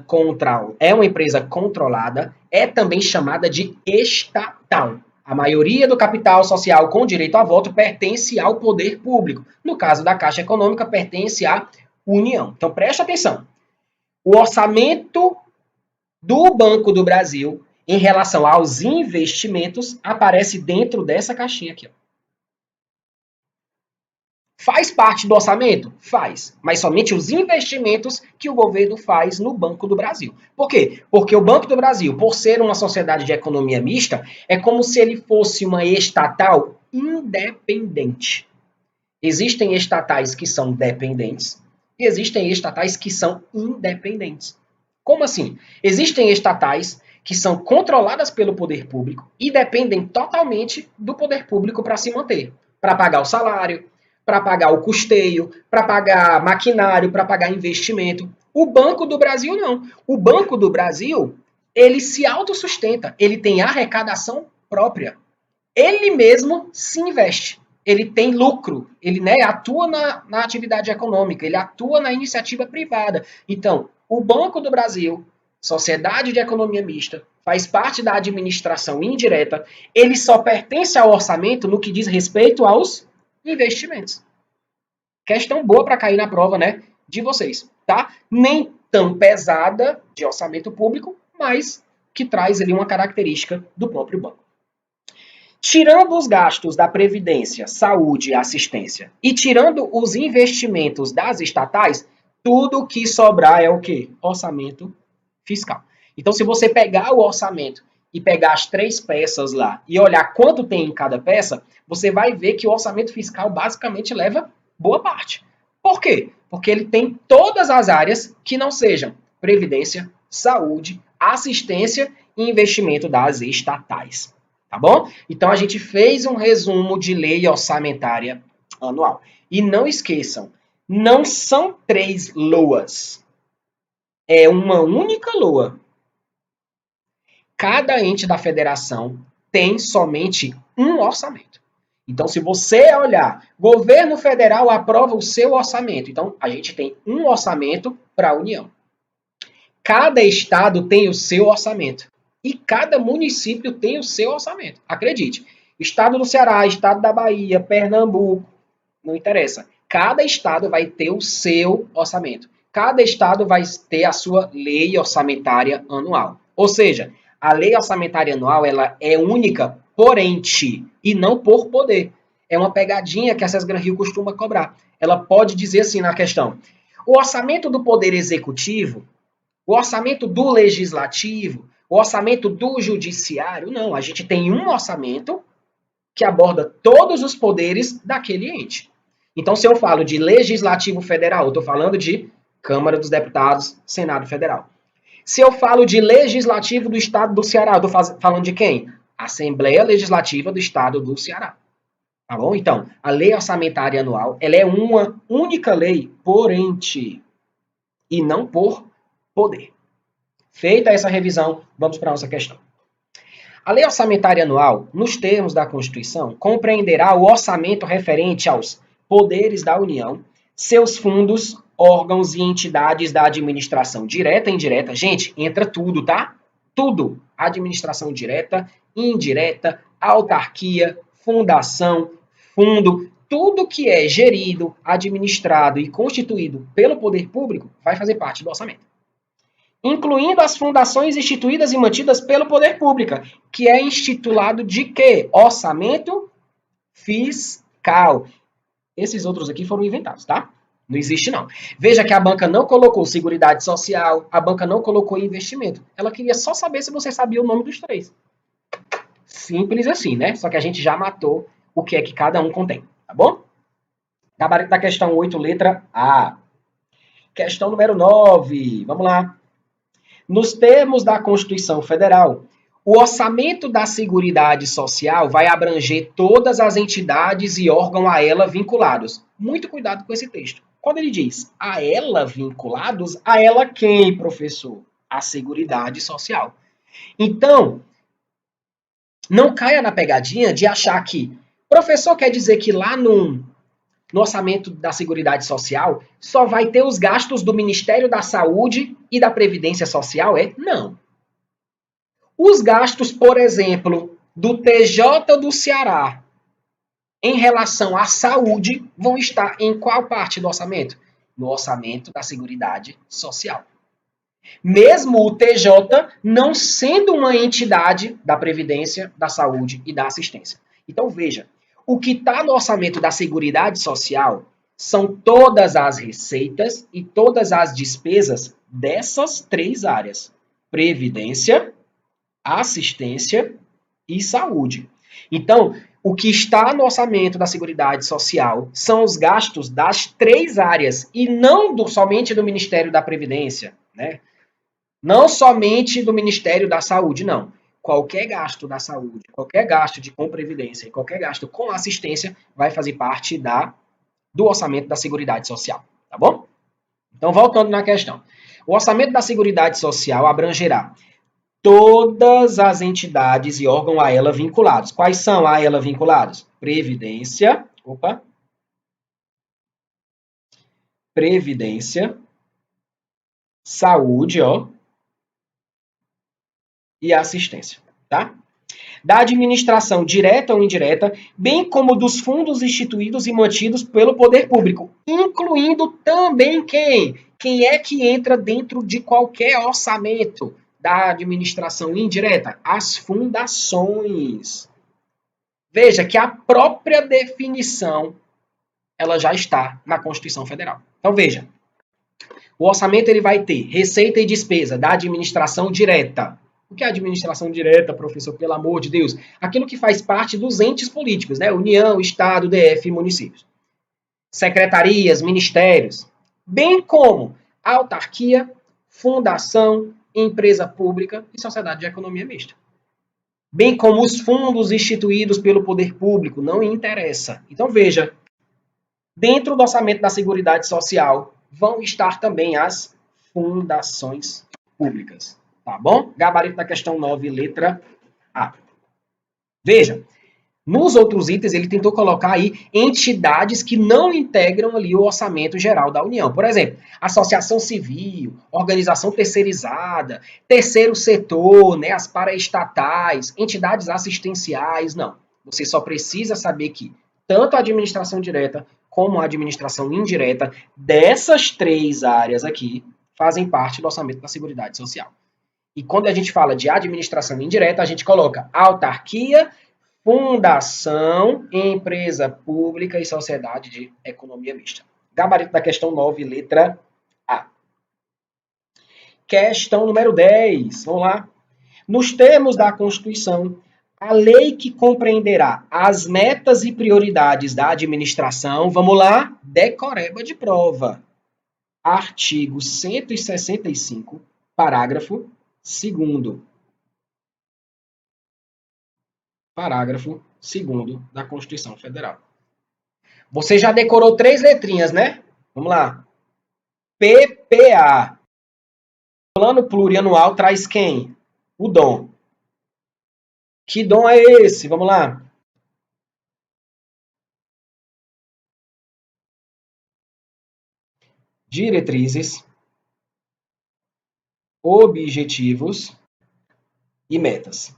controlada, é também chamada de estatal. A maioria do capital social com direito a voto pertence ao poder público. No caso da Caixa Econômica, pertence à União. Então, preste atenção. O orçamento do Banco do Brasil, em relação aos investimentos, aparece dentro dessa caixinha aqui, ó. Faz parte do orçamento? Faz. Mas somente os investimentos que o governo faz no Banco do Brasil. Por quê? Porque o Banco do Brasil, por ser uma sociedade de economia mista, é como se ele fosse uma estatal independente. Existem estatais que são dependentes e existem estatais que são independentes. Como assim? Existem estatais que são controladas pelo poder público e dependem totalmente do poder público para se manter, para pagar o salário, para pagar o custeio, para pagar maquinário, para pagar investimento. O Banco do Brasil não. O Banco do Brasil, ele se autossustenta, ele tem arrecadação própria. Ele mesmo se investe, ele tem lucro, ele atua na atividade econômica, ele atua na iniciativa privada. Então, o Banco do Brasil, sociedade de economia mista, faz parte da administração indireta, ele só pertence ao orçamento no que diz respeito aos investimentos. Questão boa para cair na prova, né, de vocês, tá? Nem tão pesada de orçamento público, mas que traz ali uma característica do próprio banco. Tirando os gastos da Previdência, Saúde e Assistência e tirando os investimentos das estatais, tudo que sobrar é o quê? Orçamento fiscal. Então, se você pegar o orçamento e pegar as três peças lá e olhar quanto tem em cada peça, você vai ver que o orçamento fiscal basicamente leva boa parte. Por quê? Porque ele tem todas as áreas que não sejam previdência, saúde, assistência e investimento das estatais. Tá bom? Então, a gente fez um resumo de lei orçamentária anual. E não esqueçam, não são 3 LOAs. É uma única LOA. Cada ente da federação tem somente um orçamento. Então, se você olhar, governo federal aprova o seu orçamento. Então, a gente tem um orçamento para a União. Cada estado tem o seu orçamento. E cada município tem o seu orçamento. Acredite. Estado do Ceará, estado da Bahia, Pernambuco, não interessa. Cada estado vai ter o seu orçamento. Cada estado vai ter a sua lei orçamentária anual. Ou seja, a lei orçamentária anual ela é única por ente e não por poder. É uma pegadinha que a César Gran Rio costuma cobrar. Ela pode dizer assim na questão: o orçamento do Poder Executivo, o orçamento do Legislativo, o orçamento do Judiciário. Não, a gente tem um orçamento que aborda todos os poderes daquele ente. Então, se eu falo de Legislativo Federal, eu estou falando de Câmara dos Deputados, Senado Federal. Se eu falo de Legislativo do Estado do Ceará, eu estou falando de quem? Assembleia Legislativa do Estado do Ceará. Tá bom? Então, a lei orçamentária anual, ela é uma única lei por ente e não por poder. Feita essa revisão, vamos para a nossa questão. A lei orçamentária anual, nos termos da Constituição, compreenderá o orçamento referente aos poderes da União, seus fundos, órgãos e entidades da administração direta e indireta. Gente, entra tudo, tá? Tudo. Administração direta, indireta, autarquia, fundação, fundo, tudo que é gerido, administrado e constituído pelo poder público vai fazer parte do orçamento. Incluindo as fundações instituídas e mantidas pelo poder público, que é instituído de quê? Orçamento fiscal. Esses outros aqui foram inventados, tá? Não existe, não. Veja que a banca não colocou Seguridade Social, a banca não colocou investimento. Ela queria só saber se você sabia o nome dos três. Simples assim, né? Só que a gente já matou o que é que cada um contém, tá bom? Gabarito da questão 8, letra A. Questão número 9. Vamos lá. Nos termos da Constituição Federal, o orçamento da Seguridade Social vai abranger todas as entidades e órgãos a ela vinculados. Muito cuidado com esse texto. Quando ele diz a ela vinculados, a ela quem, professor? A Seguridade Social. Então, não caia na pegadinha de achar que professor quer dizer que lá no orçamento da Seguridade Social só vai ter os gastos do Ministério da Saúde e da Previdência Social? Não. Os gastos, por exemplo, do TJ do Ceará em relação à saúde vão estar em qual parte do orçamento? No orçamento da Seguridade Social. Mesmo o TJ não sendo uma entidade da Previdência, da Saúde e da Assistência. Então, veja, o que está no orçamento da Seguridade Social são todas as receitas e todas as despesas dessas três áreas: Previdência, Assistência e Saúde. Então, o que está no orçamento da Seguridade Social são os gastos das três áreas e não somente do Ministério da Previdência, né? Não somente do Ministério da Saúde, não. Qualquer gasto da saúde, qualquer gasto com previdência e qualquer gasto com assistência vai fazer parte do orçamento da Seguridade Social, tá bom? Então, voltando na questão. O orçamento da Seguridade Social abrangerá todas as entidades e órgãos a ela vinculados. Quais são a ela vinculados? Previdência, saúde, e assistência, tá? Da administração direta ou indireta, bem como dos fundos instituídos e mantidos pelo poder público, incluindo também quem? Quem é que entra dentro de qualquer orçamento da administração indireta? As fundações. Veja que a própria definição ela já está na Constituição Federal. Então veja, o orçamento ele vai ter receita e despesa da administração direta. O que é administração direta, professor? Pelo amor de Deus. Aquilo que faz parte dos entes políticos, né? União, Estado, DF e municípios. Secretarias, ministérios. Bem como autarquia, fundação, empresa pública e sociedade de economia mista. Bem como os fundos instituídos pelo poder público, não interessa. Então veja, dentro do orçamento da Seguridade Social vão estar também as fundações públicas. Tá bom? Gabarito da questão 9, letra A. Veja, nos outros itens ele tentou colocar aí entidades que não integram ali o orçamento geral da União. Por exemplo, associação civil, organização terceirizada, terceiro setor, né, as paraestatais, entidades assistenciais, não. Você só precisa saber que tanto a administração direta como a administração indireta dessas três áreas aqui fazem parte do orçamento da Seguridade Social. E quando a gente fala de administração indireta, a gente coloca autarquia, fundação, empresa pública e sociedade de economia mista. Gabarito da questão 9, letra A. Questão número 10. Vamos lá. Nos termos da Constituição, a lei que compreenderá as metas e prioridades da administração, vamos lá, decoreba de prova. Artigo 165, parágrafo 2º. Parágrafo 2º da Constituição Federal. Você já decorou 3 letrinhas, né? Vamos lá. PPA. Plano Plurianual traz quem? O dom. Que dom é esse? Vamos lá. Diretrizes, objetivos e metas.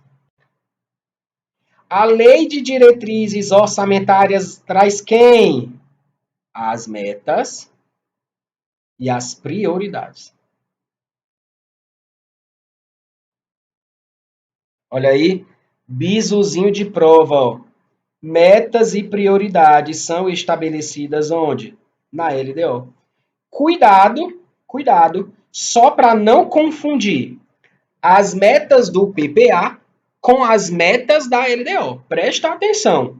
A lei de diretrizes orçamentárias traz quem? As metas e as prioridades. Olha aí, bizuzinho de prova, ó. Metas e prioridades são estabelecidas onde? Na LDO. Cuidado, cuidado, só para não confundir as metas do PPA com as metas da LDO. Presta atenção.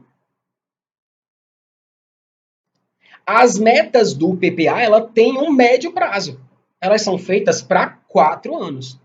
As metas do PPA, ela tem um médio prazo. Elas são feitas para 4 anos.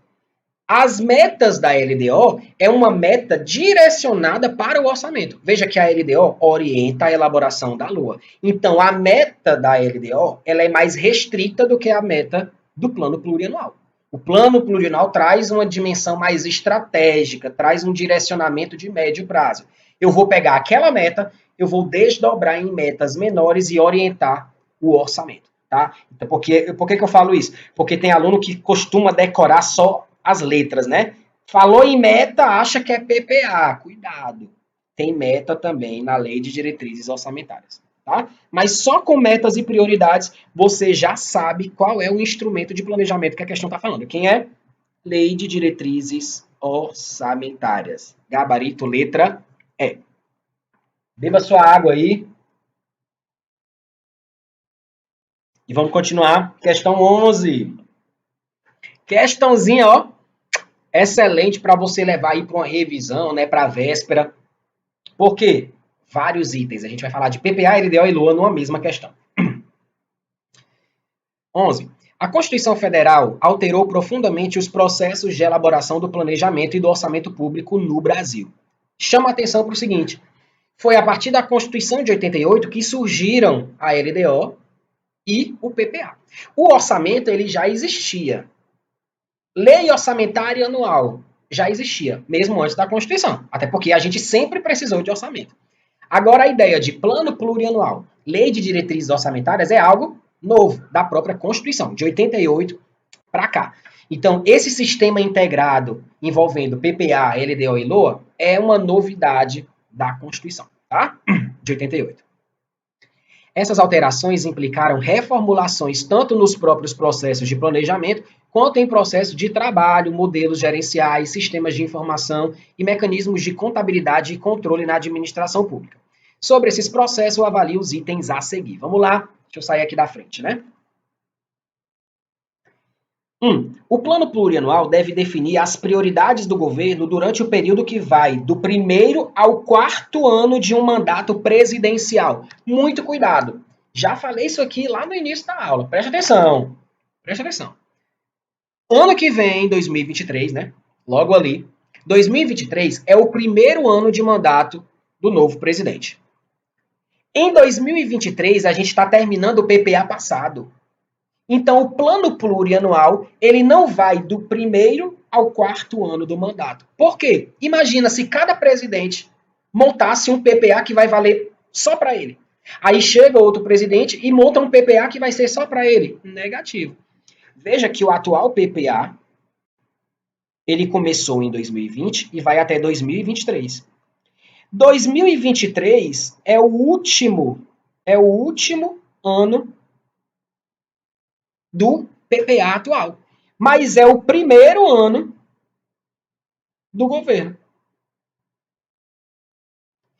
As metas da LDO é uma meta direcionada para o orçamento. Veja que a LDO orienta a elaboração da LOA. Então, a meta da LDO ela é mais restrita do que a meta do plano plurianual. O plano plurianual traz uma dimensão mais estratégica, traz um direcionamento de médio prazo. Eu vou pegar aquela meta, eu vou desdobrar em metas menores e orientar o orçamento. Tá? Então, por que eu falo isso? Porque tem aluno que costuma decorar só as letras, né? Falou em meta, acha que é PPA. Cuidado. Tem meta também na Lei de Diretrizes Orçamentárias, tá? Mas só com metas e prioridades você já sabe qual é o instrumento de planejamento que a questão está falando. Quem é? Lei de Diretrizes Orçamentárias. Gabarito, letra E. Beba sua água aí. E vamos continuar. Questão 11. Questãozinha, ó. Excelente para você levar aí para uma revisão, né, para a véspera. Por quê? Vários itens. A gente vai falar de PPA, LDO e LOA numa mesma questão. 11. A Constituição Federal alterou profundamente os processos de elaboração do planejamento e do orçamento público no Brasil. Chama a atenção para o seguinte: foi a partir da Constituição de 88 que surgiram a LDO e o PPA. O orçamento ele já existia. Lei orçamentária anual já existia, mesmo antes da Constituição, até porque a gente sempre precisou de orçamento. Agora, a ideia de plano plurianual, lei de diretrizes orçamentárias, é algo novo, da própria Constituição, de 88 para cá. Então, esse sistema integrado envolvendo PPA, LDO e LOA é uma novidade da Constituição, tá? De 88. Essas alterações implicaram reformulações tanto nos próprios processos de planejamento, quanto em processos de trabalho, modelos gerenciais, sistemas de informação e mecanismos de contabilidade e controle na administração pública. Sobre esses processos, eu avalio os itens a seguir. Vamos lá, deixa eu sair aqui da frente, né? 1. O plano plurianual deve definir as prioridades do governo durante o período que vai do primeiro ao quarto ano de um mandato presidencial. Muito cuidado. Já falei isso aqui lá no início da aula. Presta atenção. Presta atenção. Ano que vem, 2023, né? Logo ali. 2023 é o primeiro ano de mandato do novo presidente. Em 2023, a gente está terminando o PPA passado. Então, o plano plurianual, ele não vai do primeiro ao quarto ano do mandato. Por quê? Imagina se cada presidente montasse um PPA que vai valer só para ele. Aí chega outro presidente e monta um PPA que vai ser só para ele. Negativo. Veja que o atual PPA, ele começou em 2020 e vai até 2023. 2023 é o último ano do PPA atual. Mas é o primeiro ano do governo.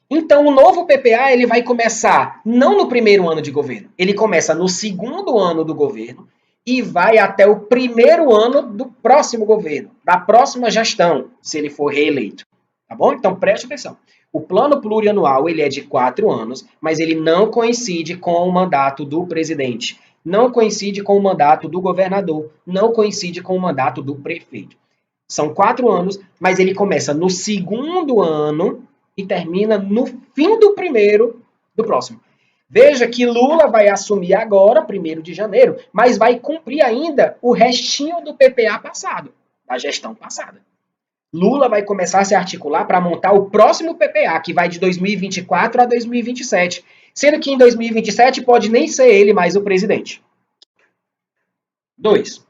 Então, o novo PPA ele vai começar não no primeiro ano de governo, ele começa no segundo ano do governo e vai até o primeiro ano do próximo governo, da próxima gestão, se ele for reeleito. Tá bom? Então, preste atenção. O plano plurianual ele é de 4 anos, mas ele não coincide com o mandato do presidente. Não coincide com o mandato do governador, não coincide com o mandato do prefeito. São 4 anos, mas ele começa no segundo ano e termina no fim do primeiro do próximo. Veja que Lula vai assumir agora, 1º de janeiro, mas vai cumprir ainda o restinho do PPA passado, da gestão passada. Lula vai começar a se articular para montar o próximo PPA, que vai de 2024 a 2027. Sendo que em 2027 pode nem ser ele mais o presidente. 2.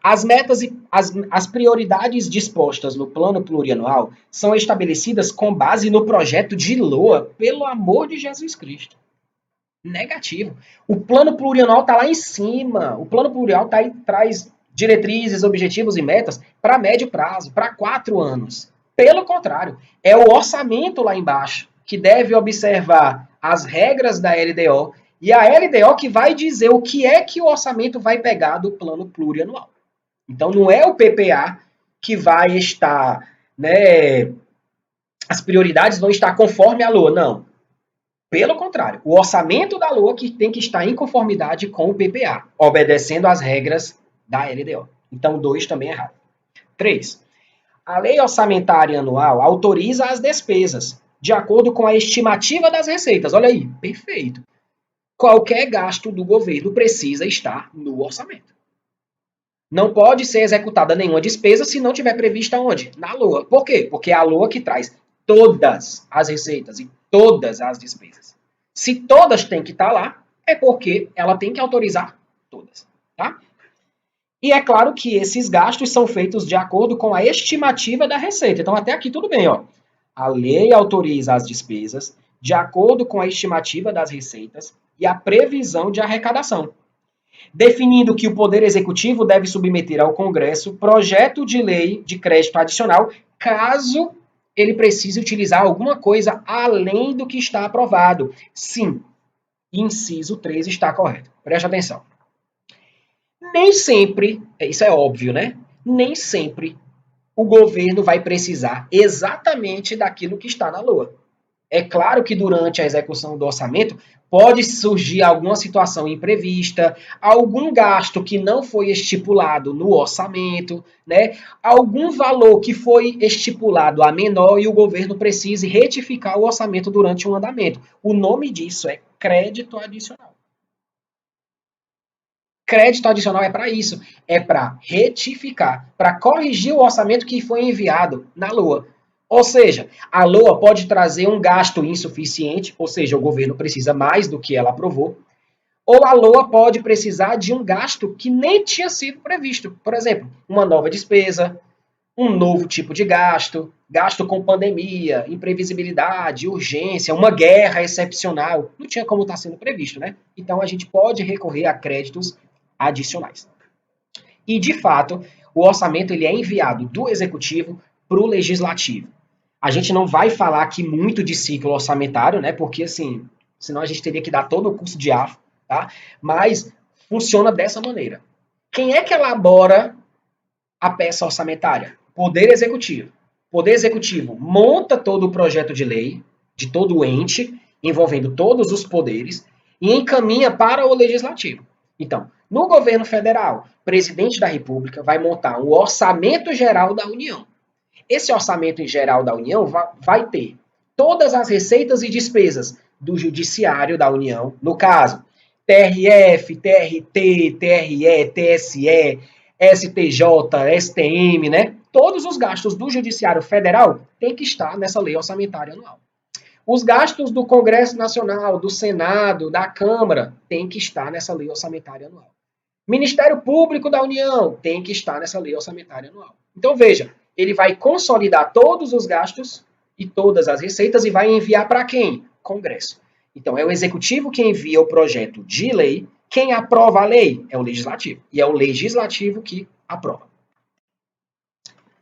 As metas e as prioridades dispostas no plano plurianual são estabelecidas com base no projeto de LOA, pelo amor de Jesus Cristo. Negativo. O plano plurianual está lá em cima. O plano plurianual traz diretrizes, objetivos e metas para médio prazo, para 4 anos. Pelo contrário, é o orçamento lá embaixo que deve observar as regras da LDO e a LDO que vai dizer o que é que o orçamento vai pegar do plano plurianual. Então, não é o PPA que vai estar, né, as prioridades vão estar conforme a LOA, não. Pelo contrário, o orçamento da LOA que tem que estar em conformidade com o PPA, obedecendo às regras da LDO. Então, 2 também é errado. 3. A lei orçamentária anual autoriza as despesas, de acordo com a estimativa das receitas. Olha aí, perfeito. Qualquer gasto do governo precisa estar no orçamento. Não pode ser executada nenhuma despesa se não tiver prevista onde? Na LOA. Por quê? Porque é a LOA que traz todas as receitas e todas as despesas. Se todas têm que estar lá, é porque ela tem que autorizar todas. Tá? E é claro que esses gastos são feitos de acordo com a estimativa da receita. Então, até aqui tudo bem. Ó. A lei autoriza as despesas de acordo com a estimativa das receitas e a previsão de arrecadação, definindo que o Poder Executivo deve submeter ao Congresso projeto de lei de crédito adicional, caso ele precise utilizar alguma coisa além do que está aprovado. Sim, inciso 3 está correto. Preste atenção. Nem sempre, isso é óbvio, né? Nem sempre o governo vai precisar exatamente daquilo que está na LOA. É claro que durante a execução do orçamento pode surgir alguma situação imprevista, algum gasto que não foi estipulado no orçamento, né? Algum valor que foi estipulado a menor e o governo precise retificar o orçamento durante o andamento. O nome disso é crédito adicional. Crédito adicional é para isso, é para retificar, para corrigir o orçamento que foi enviado na LOA. Ou seja, a LOA pode trazer um gasto insuficiente, ou seja, o governo precisa mais do que ela aprovou, ou a LOA pode precisar de um gasto que nem tinha sido previsto. Por exemplo, uma nova despesa, um novo tipo de gasto, gasto com pandemia, imprevisibilidade, urgência, uma guerra excepcional. Não tinha como estar sendo previsto, né? Então a gente pode recorrer a créditos adicionais. E, de fato, o orçamento ele é enviado do executivo para o legislativo. A gente não vai falar aqui muito de ciclo orçamentário, né? Porque, assim, senão a gente teria que dar todo o curso de AFO, tá? Mas funciona dessa maneira. Quem é que elabora a peça orçamentária? Poder Executivo. Poder Executivo monta todo o projeto de lei, de todo o ente, envolvendo todos os poderes, e encaminha para o Legislativo. Então, no governo federal, o presidente da República vai montar o Orçamento Geral da União. Esse Orçamento Geral da União vai ter todas as receitas e despesas do Judiciário da União, no caso, TRF, TRT, TRE, TSE, STJ, STM, né? Todos os gastos do Judiciário Federal têm que estar nessa lei orçamentária anual. Os gastos do Congresso Nacional, do Senado, da Câmara, têm que estar nessa lei orçamentária anual. Ministério Público da União tem que estar nessa lei orçamentária anual. Então, veja, ele vai consolidar todos os gastos e todas as receitas e vai enviar para quem? Congresso. Então, é o Executivo que envia o projeto de lei. Quem aprova a lei é o Legislativo. E é o Legislativo que aprova.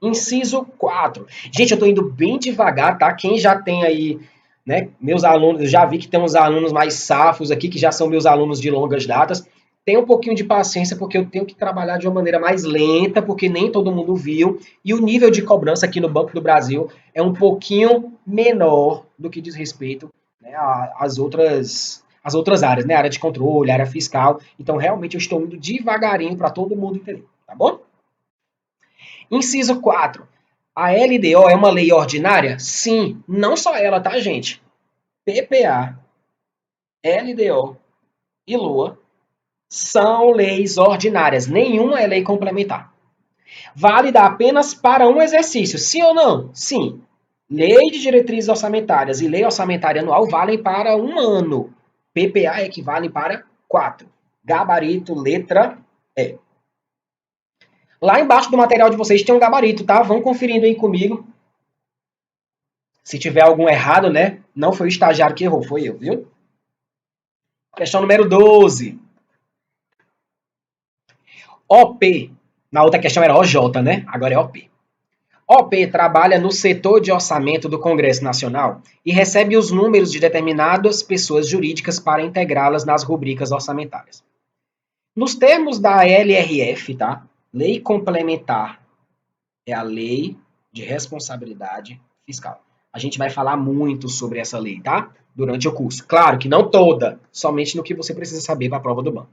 Inciso 4. Gente, eu estou indo bem devagar, tá? Quem já tem aí, né, meus alunos, eu já vi que tem uns alunos mais safos aqui, que já são meus alunos de longas datas. Tenha um pouquinho de paciência, porque eu tenho que trabalhar de uma maneira mais lenta, porque nem todo mundo viu. E o nível de cobrança aqui no Banco do Brasil é um pouquinho menor do que diz respeito, né, às outras áreas, né? Área de controle, área fiscal. Então, realmente, eu estou indo devagarinho para todo mundo entender, tá bom? Inciso 4. A LDO é uma lei ordinária? Sim, não só ela, tá, gente? PPA, LDO e LOA são leis ordinárias, nenhuma é lei complementar. Válida apenas para um exercício, sim ou não? Sim. Lei de diretrizes orçamentárias e lei orçamentária anual valem para um ano. PPA equivale para 4. Gabarito, letra E. Lá embaixo do material de vocês tem um gabarito, tá? Vão conferindo aí comigo. Se tiver algum errado, né? Não foi o estagiário que errou, foi eu, viu? Questão número 12. OP. Na outra questão era OJ, né? Agora é OP. OP trabalha no setor de orçamento do Congresso Nacional e recebe os números de determinadas pessoas jurídicas para integrá-las nas rubricas orçamentárias. Nos termos da LRF, tá? Lei Complementar é a Lei de Responsabilidade Fiscal. A gente vai falar muito sobre essa lei, tá? Durante o curso. Claro que não toda, somente no que você precisa saber para a prova do banco.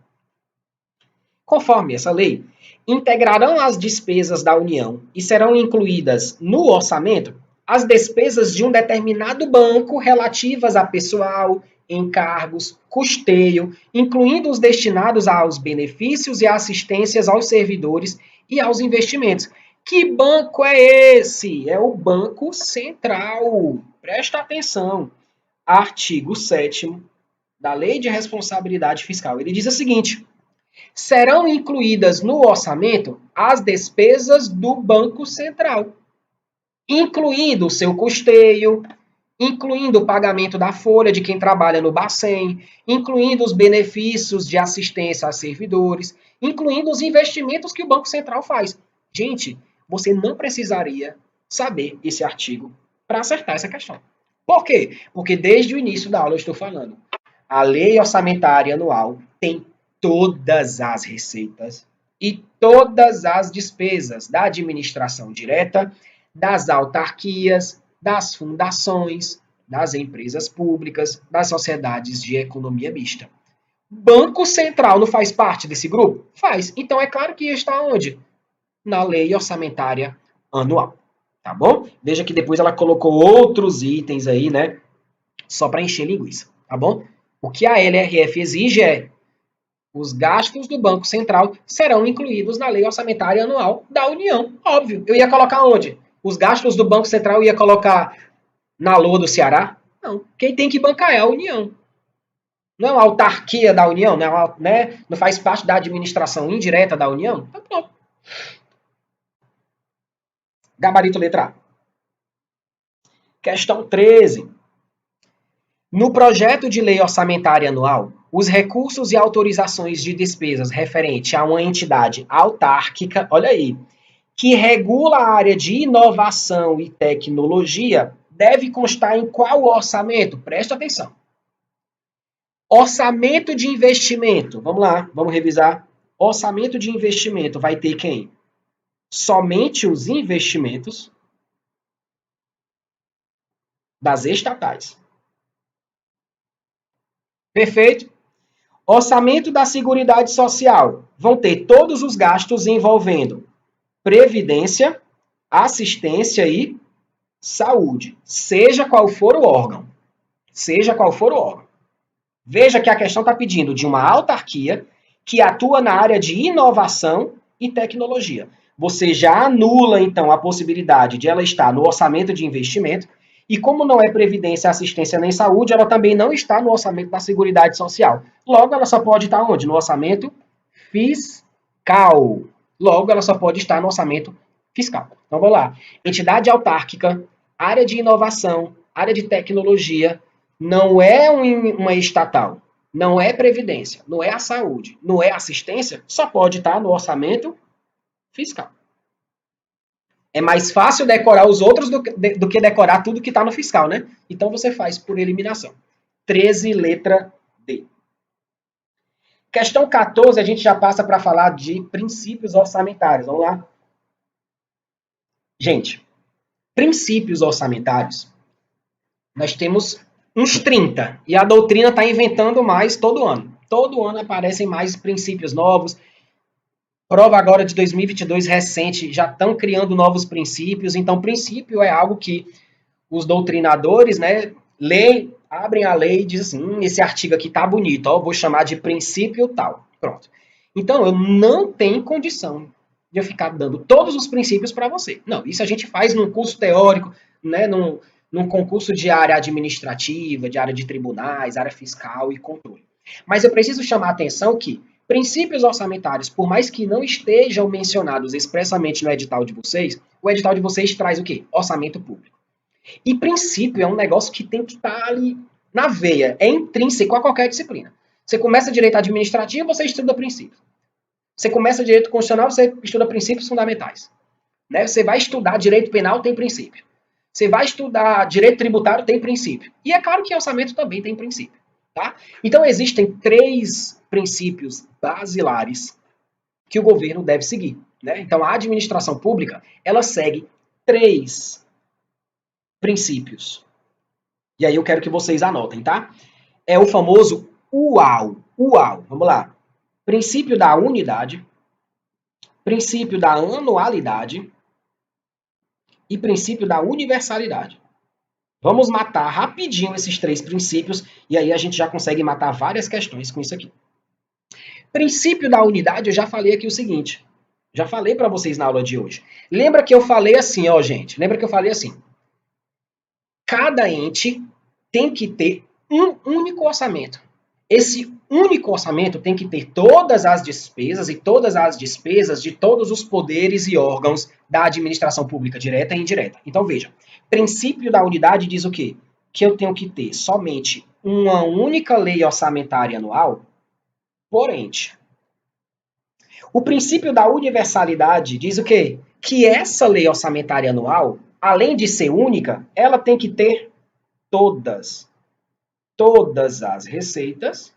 Conforme essa lei, integrarão as despesas da União e serão incluídas no orçamento as despesas de um determinado banco relativas a pessoal, encargos, custeio, incluindo os destinados aos benefícios e assistências aos servidores e aos investimentos. Que banco é esse? É o Banco Central. Presta atenção. Artigo 7º da Lei de Responsabilidade Fiscal. Ele diz o seguinte: serão incluídas no orçamento as despesas do Banco Central, incluindo o seu custeio, incluindo o pagamento da folha de quem trabalha no Bacen, incluindo os benefícios de assistência a servidores, incluindo os investimentos que o Banco Central faz. Gente, você não precisaria saber esse artigo para acertar essa questão. Por quê? Porque desde o início da aula eu estou falando. A lei orçamentária anual tem todas as receitas e todas as despesas da administração direta, das autarquias, das fundações, das empresas públicas, das sociedades de economia mista. Banco Central não faz parte desse grupo? Faz. Então é claro que está onde? Na lei orçamentária anual. Tá bom? Veja que depois ela colocou outros itens aí, né? Só para encher linguiça. Tá bom? O que a LRF exige é: os gastos do Banco Central serão incluídos na lei orçamentária anual da União. Óbvio. Eu ia colocar onde? Os gastos do Banco Central eu ia colocar na LOA do Ceará? Não. Quem tem que bancar é a União. Não é uma autarquia da União, não faz parte da administração indireta da União? Então pronto. Gabarito letra A. Questão 13. No projeto de lei orçamentária anual, os recursos e autorizações de despesas referente a uma entidade autárquica, olha aí, que regula a área de inovação e tecnologia, deve constar em qual orçamento? Presta atenção. Orçamento de investimento. Vamos lá, vamos revisar. Orçamento de investimento vai ter quem? Somente os investimentos das estatais. Perfeito? Orçamento da Seguridade Social. Vão ter todos os gastos envolvendo previdência, assistência e saúde. Seja qual for o órgão. Seja qual for o órgão. Veja que a questão está pedindo de uma autarquia que atua na área de inovação e tecnologia. Você já anula, então, a possibilidade de ela estar no orçamento de investimento. E como não é previdência, assistência nem saúde, ela também não está no orçamento da Seguridade Social. Logo, ela só pode estar onde? No orçamento fiscal. Logo, ela só pode estar no orçamento fiscal. Então, vamos lá. Entidade autárquica, área de inovação, área de tecnologia, não é uma estatal, não é previdência, não é a saúde, não é assistência, só pode estar no orçamento fiscal. É mais fácil decorar os outros do que decorar tudo que está no fiscal, né? Então você faz por eliminação. 13, letra D. Questão 14, a gente já passa para falar de princípios orçamentários. Vamos lá? Gente, princípios orçamentários, nós temos uns 30. E a doutrina está inventando mais todo ano. Todo ano aparecem mais princípios novos. Prova agora de 2022 recente, já estão criando novos princípios. Então, princípio é algo que os doutrinadores, né, leem, abrem a lei e dizem assim, esse artigo aqui tá bonito, ó, eu vou chamar de princípio tal. Pronto. Então, eu não tenho condição de eu ficar dando todos os princípios para você. Não, isso a gente faz num curso teórico, né, num concurso de área administrativa, de área de tribunais, área fiscal e controle. Mas eu preciso chamar a atenção que Princípios orçamentários, por mais que não estejam mencionados expressamente no edital de vocês, o edital de vocês traz o quê? Orçamento público. E princípio é um negócio que tem que estar ali na veia, é intrínseco a qualquer disciplina. Você começa direito administrativo, você estuda princípios. Você começa direito constitucional, você estuda princípios fundamentais. Né? Você vai estudar direito penal, tem princípio. Você vai estudar direito tributário, tem princípio. E é claro que orçamento também tem princípio. Tá? Então existem 3 princípios basilares que o governo deve seguir. Né? Então a administração pública, ela segue 3 princípios. E aí eu quero que vocês anotem, tá? É o famoso UAU. UAU, vamos lá. Princípio da unidade, princípio da anualidade e princípio da universalidade. Vamos matar rapidinho esses 3 princípios e aí a gente já consegue matar várias questões com isso aqui. Princípio da unidade, eu já falei aqui o seguinte. Já falei para vocês na aula de hoje. Lembra que eu falei assim, ó, gente? Lembra que eu falei assim? Cada ente tem que ter um único orçamento. Esse único orçamento tem que ter todas as despesas e todas as despesas de todos os poderes e órgãos da administração pública, direta e indireta. Então, veja, princípio da unidade diz o quê? Que eu tenho que ter somente uma única lei orçamentária anual por ente. O princípio da universalidade diz o quê? Que essa lei orçamentária anual, além de ser única, ela tem que ter todas as receitas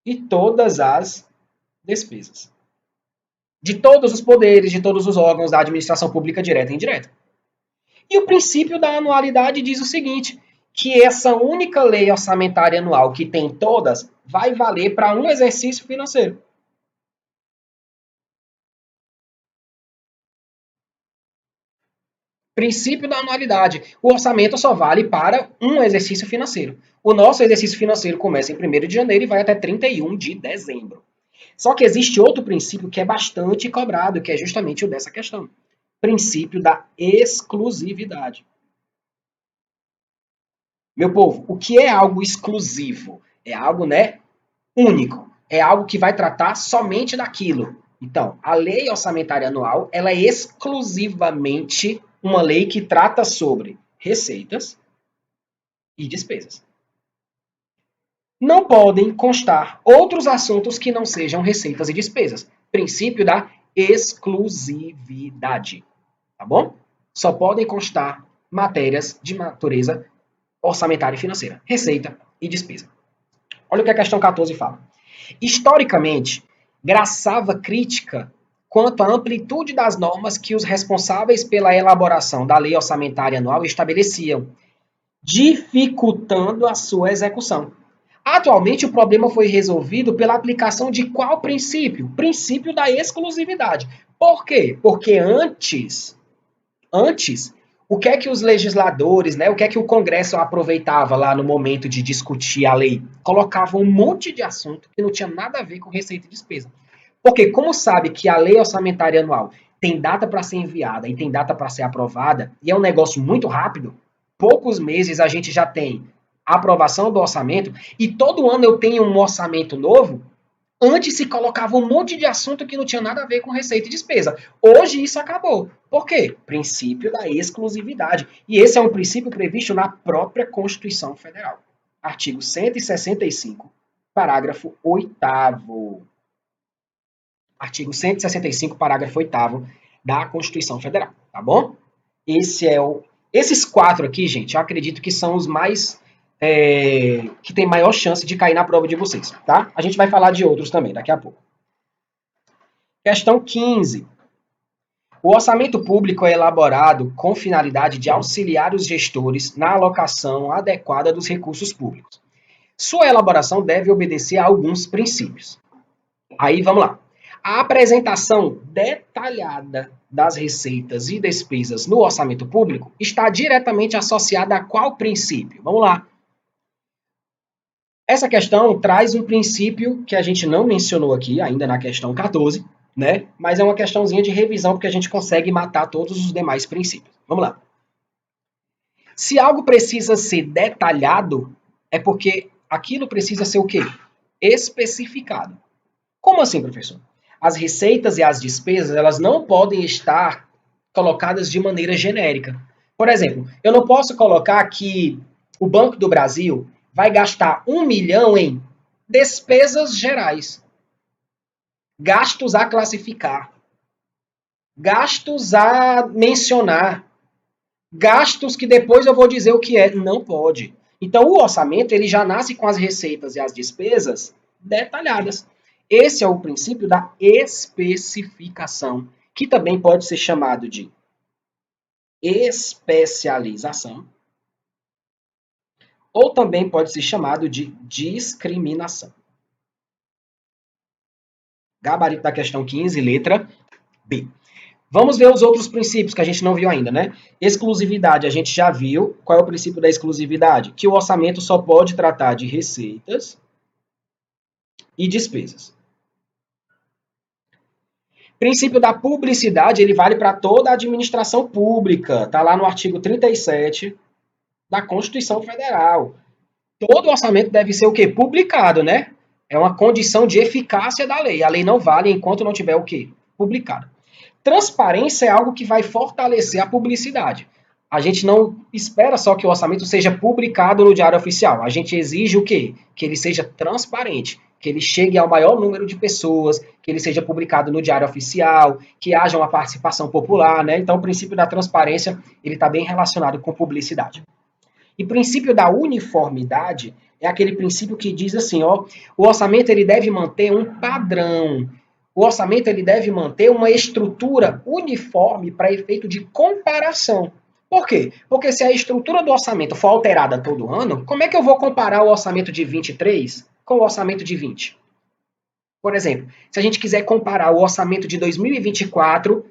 e todas as despesas. De todos os poderes, de todos os órgãos da administração pública direta e indireta. E o princípio da anualidade diz o seguinte, que essa única lei orçamentária anual que tem todas vai valer para um exercício financeiro. Princípio da anualidade. O orçamento só vale para um exercício financeiro. O nosso exercício financeiro começa em 1º de janeiro e vai até 31 de dezembro. Só que existe outro princípio que é bastante cobrado, que é justamente o dessa questão. Princípio da exclusividade. Meu povo, o que é algo exclusivo? É algo, né, único. É algo que vai tratar somente daquilo. Então, a lei orçamentária anual, ela é exclusivamente uma lei que trata sobre receitas e despesas. Não podem constar outros assuntos que não sejam receitas e despesas. Princípio da exclusividade. Tá bom? Só podem constar matérias de natureza orçamentária e financeira. Receita e despesa. Olha o que a questão 14 fala. Historicamente, graçava crítica quanto à amplitude das normas que os responsáveis pela elaboração da lei orçamentária anual estabeleciam, dificultando a sua execução. Atualmente, o problema foi resolvido pela aplicação de qual princípio? Princípio da exclusividade. Por quê? Porque antes, o que é que os legisladores, né, o que é que o Congresso aproveitava lá no momento de discutir a lei? Colocava um monte de assunto que não tinha nada a ver com receita e despesa. Porque como sabe que a lei orçamentária anual tem data para ser enviada e tem data para ser aprovada, e é um negócio muito rápido, poucos meses a gente já tem a aprovação do orçamento, e todo ano eu tenho um orçamento novo, antes se colocava um monte de assunto que não tinha nada a ver com receita e despesa. Hoje isso acabou. Por quê? Princípio da exclusividade. E esse é um princípio previsto na própria Constituição Federal. Artigo 165, parágrafo 8º. Artigo 165, parágrafo 8º da Constituição Federal. Tá bom? Esses 4 aqui, gente, eu acredito que são os mais... que tem maior chance de cair na prova de vocês, tá? A gente vai falar de outros também daqui a pouco. Questão 15. O orçamento público é elaborado com finalidade de auxiliar os gestores na alocação adequada dos recursos públicos. Sua elaboração deve obedecer a alguns princípios. Aí, vamos lá. A apresentação detalhada das receitas e despesas no orçamento público está diretamente associada a qual princípio? Vamos lá. Essa questão traz um princípio que a gente não mencionou aqui, ainda na questão 14, né? Mas é uma questãozinha de revisão, porque a gente consegue matar todos os demais princípios. Vamos lá. Se algo precisa ser detalhado, é porque aquilo precisa ser o quê? Especificado. Como assim, professor? As receitas e as despesas, elas não podem estar colocadas de maneira genérica. Por exemplo, eu não posso colocar que o Banco do Brasil vai gastar 1 milhão em despesas gerais, gastos a classificar, gastos a mencionar, gastos que depois eu vou dizer o que é. Não pode. Então, o orçamento ele já nasce com as receitas e as despesas detalhadas. Esse é o princípio da especificação, que também pode ser chamado de especialização, ou também pode ser chamado de discriminação. Gabarito da questão 15, letra B. Vamos ver os outros princípios que a gente não viu ainda, né? Exclusividade, a gente já viu. Qual é o princípio da exclusividade? Que o orçamento só pode tratar de receitas e despesas. Princípio da publicidade, ele vale para toda a administração pública. Está lá no artigo 37 da Constituição Federal. Todo orçamento deve ser o quê? Publicado, né? É uma condição de eficácia da lei. A lei não vale enquanto não tiver o quê? Publicado. Transparência é algo que vai fortalecer a publicidade. A gente não espera só que o orçamento seja publicado no Diário Oficial. A gente exige o quê? Que ele seja transparente, que ele chegue ao maior número de pessoas, que ele seja publicado no Diário Oficial, que haja uma participação popular, né? Então, o princípio da transparência, ele está bem relacionado com publicidade. E princípio da uniformidade é aquele princípio que diz assim, ó, o orçamento ele deve manter um padrão. O orçamento ele deve manter uma estrutura uniforme para efeito de comparação. Por quê? Porque se a estrutura do orçamento for alterada todo ano, como é que eu vou comparar o orçamento de 23 com o orçamento de 20? Por exemplo, se a gente quiser comparar o orçamento de 2024,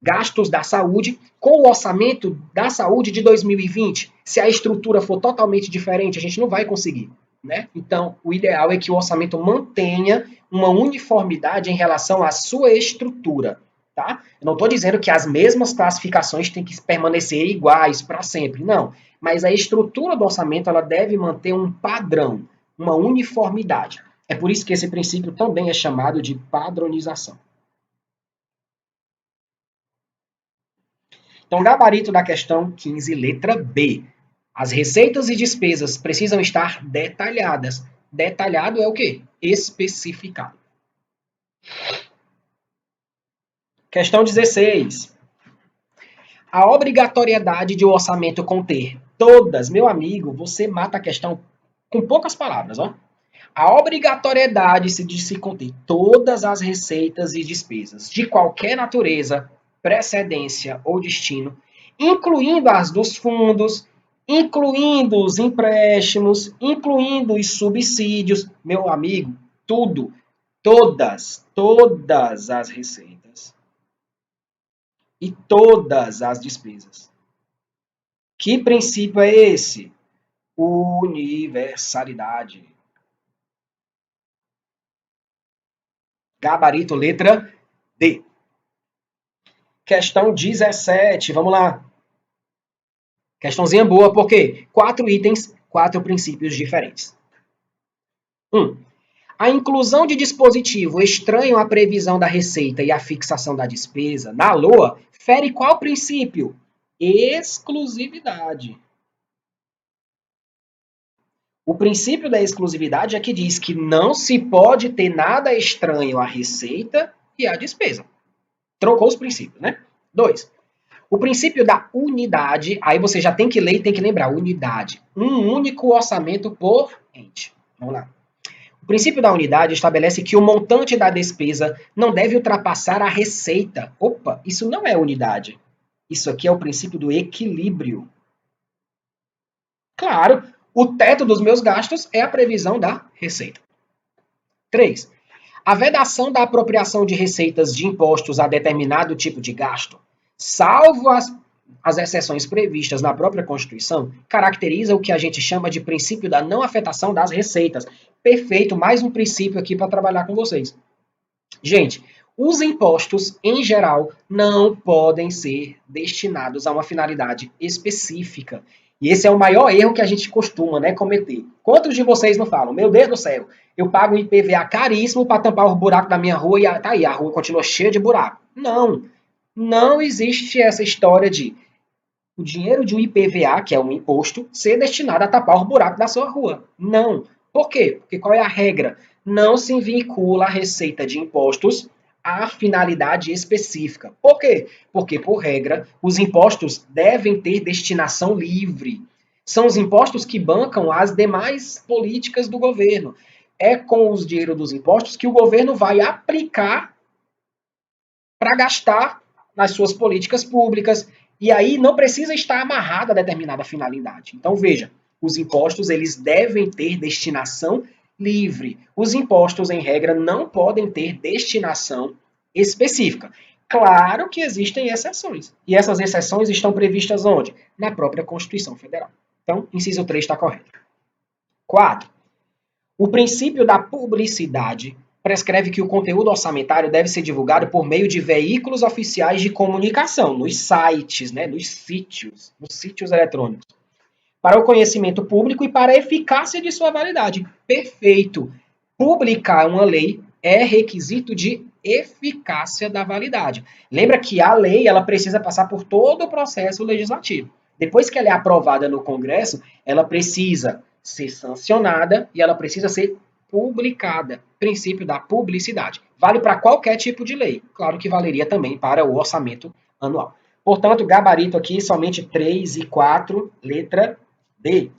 gastos da saúde, com o orçamento da saúde de 2020, se a estrutura for totalmente diferente, a gente não vai conseguir, né? Então, o ideal é que o orçamento mantenha uma uniformidade em relação à sua estrutura, tá? Eu não estou dizendo que as mesmas classificações têm que permanecer iguais para sempre, não. Mas a estrutura do orçamento ela deve manter um padrão, uma uniformidade. É por isso que esse princípio também é chamado de padronização. Então, gabarito da questão 15, letra B. As receitas e despesas precisam estar detalhadas. Detalhado é o quê? Especificado. Questão 16. A obrigatoriedade de o orçamento conter todas, meu amigo, você mata a questão com poucas palavras, ó. A obrigatoriedade de se conter todas as receitas e despesas de qualquer natureza, precedência ou destino, incluindo as dos fundos, incluindo os empréstimos, incluindo os subsídios, meu amigo, tudo, todas as receitas e todas as despesas. Que princípio é esse? Universalidade. Gabarito, letra D. Questão 17, vamos lá. Questãozinha boa, por quê? 4 itens, 4 princípios diferentes. 1. A inclusão de dispositivo estranho à previsão da receita e à fixação da despesa na LOA fere qual princípio? Exclusividade. O princípio da exclusividade é que diz que não se pode ter nada estranho à receita e à despesa. Trocou os princípios, né? 2. O princípio da unidade, aí você já tem que ler e tem que lembrar, unidade. Um único orçamento por ente. Vamos lá. O princípio da unidade estabelece que o montante da despesa não deve ultrapassar a receita. Opa, isso não é unidade. Isso aqui é o princípio do equilíbrio. Claro, o teto dos meus gastos é a previsão da receita. 3. A vedação da apropriação de receitas de impostos a determinado tipo de gasto, salvo as exceções previstas na própria Constituição, caracteriza o que a gente chama de princípio da não afetação das receitas. Perfeito, mais um princípio aqui para trabalhar com vocês. Gente, os impostos, em geral, não podem ser destinados a uma finalidade específica. E esse é o maior erro que a gente costuma, né, cometer. Quantos de vocês não falam? Meu Deus do céu, eu pago um IPVA caríssimo para tampar os buracos da minha rua e tá aí, a rua continua cheia de buraco. Não, não existe essa história de o dinheiro de um IPVA, que é um imposto, ser destinado a tapar os buracos da sua rua. Não. Por quê? Porque qual é a regra? Não se vincula a receita de impostos à finalidade específica. Por quê? Porque, por regra, os impostos devem ter destinação livre. São os impostos que bancam as demais políticas do governo. É com os dinheiro dos impostos que o governo vai aplicar para gastar nas suas políticas públicas. E aí não precisa estar amarrado a determinada finalidade. Então, veja, os impostos eles devem ter destinação livre. Os impostos, em regra, não podem ter destinação específica. Claro que existem exceções. E essas exceções estão previstas onde? Na própria Constituição Federal. Então, inciso 3 está correto. 4. O princípio da publicidade prescreve que o conteúdo orçamentário deve ser divulgado por meio de veículos oficiais de comunicação, nos sites, né, nos sítios eletrônicos, para o conhecimento público e para a eficácia de sua validade. Perfeito. Publicar uma lei é requisito de eficácia da validade. Lembra que a lei ela precisa passar por todo o processo legislativo. Depois que ela é aprovada no Congresso, ela precisa ser sancionada e ela precisa ser publicada. Princípio da publicidade. Vale para qualquer tipo de lei. Claro que valeria também para o orçamento anual. Portanto, gabarito aqui somente 3 e 4, letra D.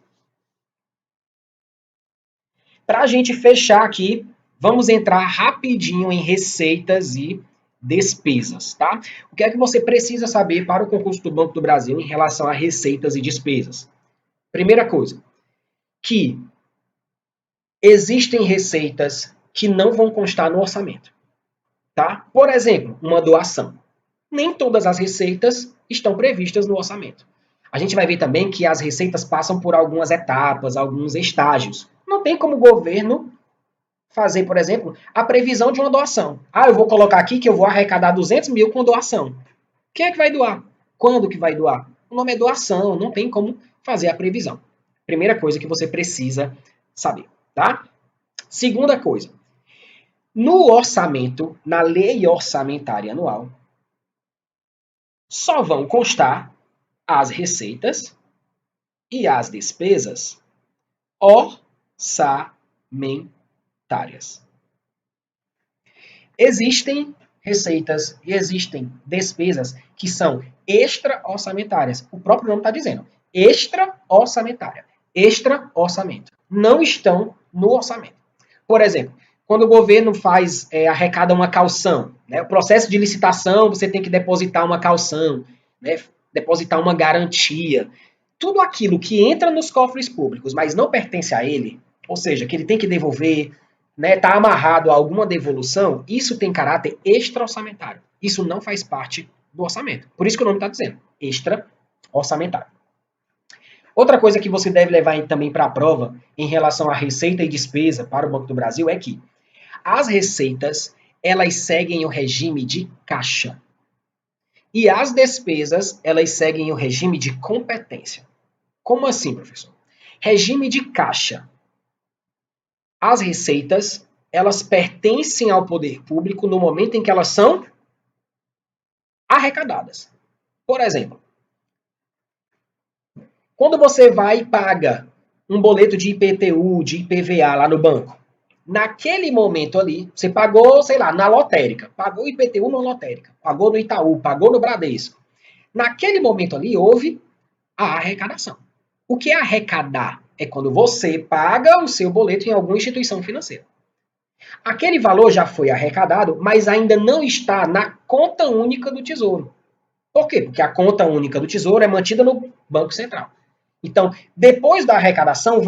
Para a gente fechar aqui, vamos entrar rapidinho em receitas e despesas, tá? O que é que você precisa saber para o concurso do Banco do Brasil em relação a receitas e despesas? Primeira coisa, que existem receitas que não vão constar no orçamento, tá? Por exemplo, uma doação. Nem todas as receitas estão previstas no orçamento. A gente vai ver também que as receitas passam por algumas etapas, alguns estágios. Não tem como o governo fazer, por exemplo, a previsão de uma doação. Ah, eu vou colocar aqui que eu vou arrecadar 200 mil com doação. Quem é que vai doar? Quando que vai doar? O nome é doação, não tem como fazer a previsão. Primeira coisa que você precisa saber, tá? Segunda coisa, no orçamento, na lei orçamentária anual, só vão constar as receitas e as despesas orçamentárias. Existem receitas e existem despesas que são extra-orçamentárias. O próprio nome está dizendo. Extra-orçamentária. Extra-orçamento. Não estão no orçamento. Por exemplo, quando o governo arrecada uma caução, né, o processo de licitação, você tem que depositar uma caução, né, depositar uma garantia. Tudo aquilo que entra nos cofres públicos, mas não pertence a ele, ou seja, que ele tem que devolver, né, tá amarrado a alguma devolução, isso tem caráter extra-orçamentário. Isso não faz parte do orçamento. Por isso que o nome está dizendo, extra-orçamentário. Outra coisa que você deve levar também para a prova em relação à receita e despesa para o Banco do Brasil é que as receitas, elas seguem o regime de caixa. E as despesas, elas seguem o regime de competência. Como assim, professor? Regime de caixa. As receitas, elas pertencem ao poder público no momento em que elas são arrecadadas. Por exemplo, quando você vai e paga um boleto de IPTU, de IPVA lá no banco, naquele momento ali, você pagou, sei lá, na lotérica, pagou IPTU na lotérica, pagou no Itaú, pagou no Bradesco. Naquele momento ali, houve a arrecadação. O que é arrecadar? É quando você paga o seu boleto em alguma instituição financeira. Aquele valor já foi arrecadado, mas ainda não está na conta única do Tesouro. Por quê? Porque a conta única do Tesouro é mantida no Banco Central. Então, depois da arrecadação,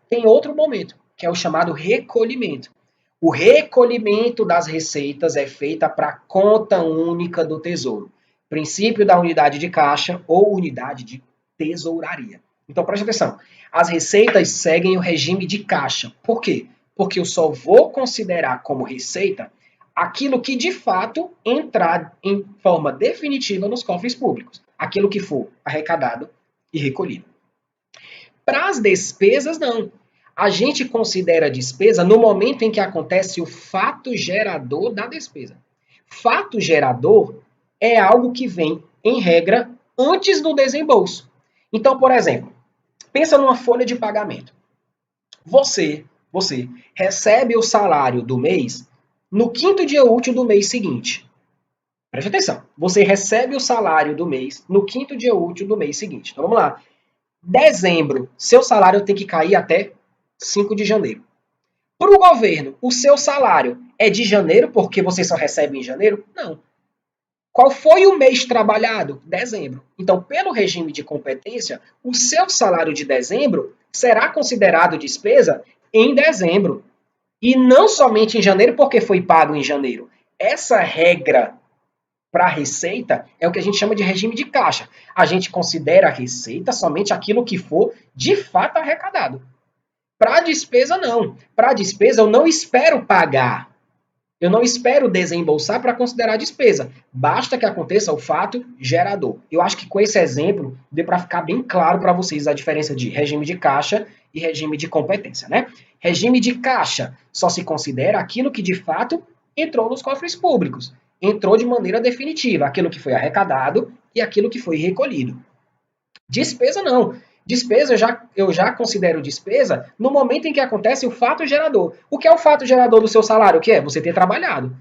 tem outro momento, que é o chamado recolhimento. O recolhimento das receitas é feita para a conta única do Tesouro. Princípio da unidade de caixa ou unidade de tesouraria. Então, preste atenção. As receitas seguem o regime de caixa. Por quê? Porque eu só vou considerar como receita aquilo que de fato entrar em forma definitiva nos cofres públicos. Aquilo que for arrecadado e recolhido. Para as despesas, não. A gente considera a despesa no momento em que acontece o fato gerador da despesa. Fato gerador é algo que vem, em regra, antes do desembolso. Então, por exemplo, pensa numa folha de pagamento. Você recebe o salário do mês no quinto dia útil do mês seguinte. Preste atenção. Você recebe o salário do mês no quinto dia útil do mês seguinte. Então vamos lá. Dezembro, seu salário tem que cair até 5 de janeiro. Para o governo, o seu salário é de janeiro porque você só recebe em janeiro? Não. Qual foi o mês trabalhado? Dezembro. Então, pelo regime de competência, o seu salário de dezembro será considerado despesa em dezembro. E não somente em janeiro, porque foi pago em janeiro. Essa regra para a receita é o que a gente chama de regime de caixa. A gente considera a receita somente aquilo que for de fato arrecadado. Para a despesa, não. Para a despesa, eu não espero pagar. Eu não espero desembolsar para considerar despesa. Basta que aconteça o fato gerador. Eu acho que com esse exemplo deu para ficar bem claro para vocês a diferença de regime de caixa e regime de competência, né? Regime de caixa só se considera aquilo que de fato entrou nos cofres públicos. Entrou de maneira definitiva, aquilo que foi arrecadado e aquilo que foi recolhido. Despesa não. Despesa eu já considero despesa no momento em que acontece o fato gerador. O que é o fato gerador do seu salário? O que é? Você ter trabalhado.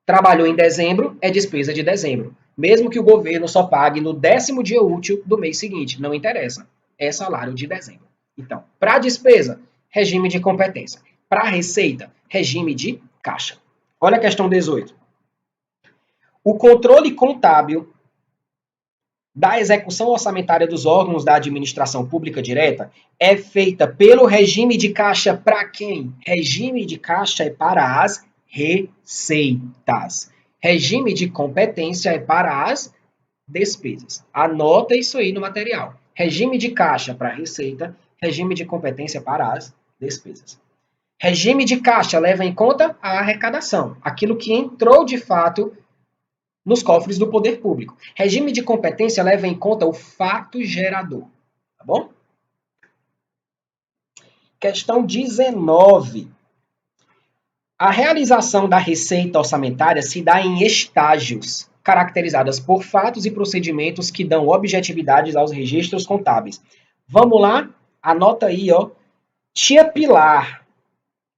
Trabalhou em dezembro, é despesa de dezembro. Mesmo que o governo só pague no 10º dia útil do mês seguinte. Não interessa. É salário de dezembro. Então, para despesa, regime de competência. Para receita, regime de caixa. Olha a questão 18. O controle contábil da execução orçamentária dos órgãos da administração pública direta é feita pelo regime de caixa para quem? Regime de caixa é para as receitas. Regime de competência é para as despesas. Anota isso aí no material. Regime de caixa para receita, regime de competência para as despesas. Regime de caixa leva em conta a arrecadação, aquilo que entrou de fato nos cofres do poder público. Regime de competência leva em conta o fato gerador. Tá bom? Questão 19. A realização da receita orçamentária se dá em estágios, caracterizadas por fatos e procedimentos que dão objetividade aos registros contábeis. Vamos lá? Anota aí, ó. Tia Pilar,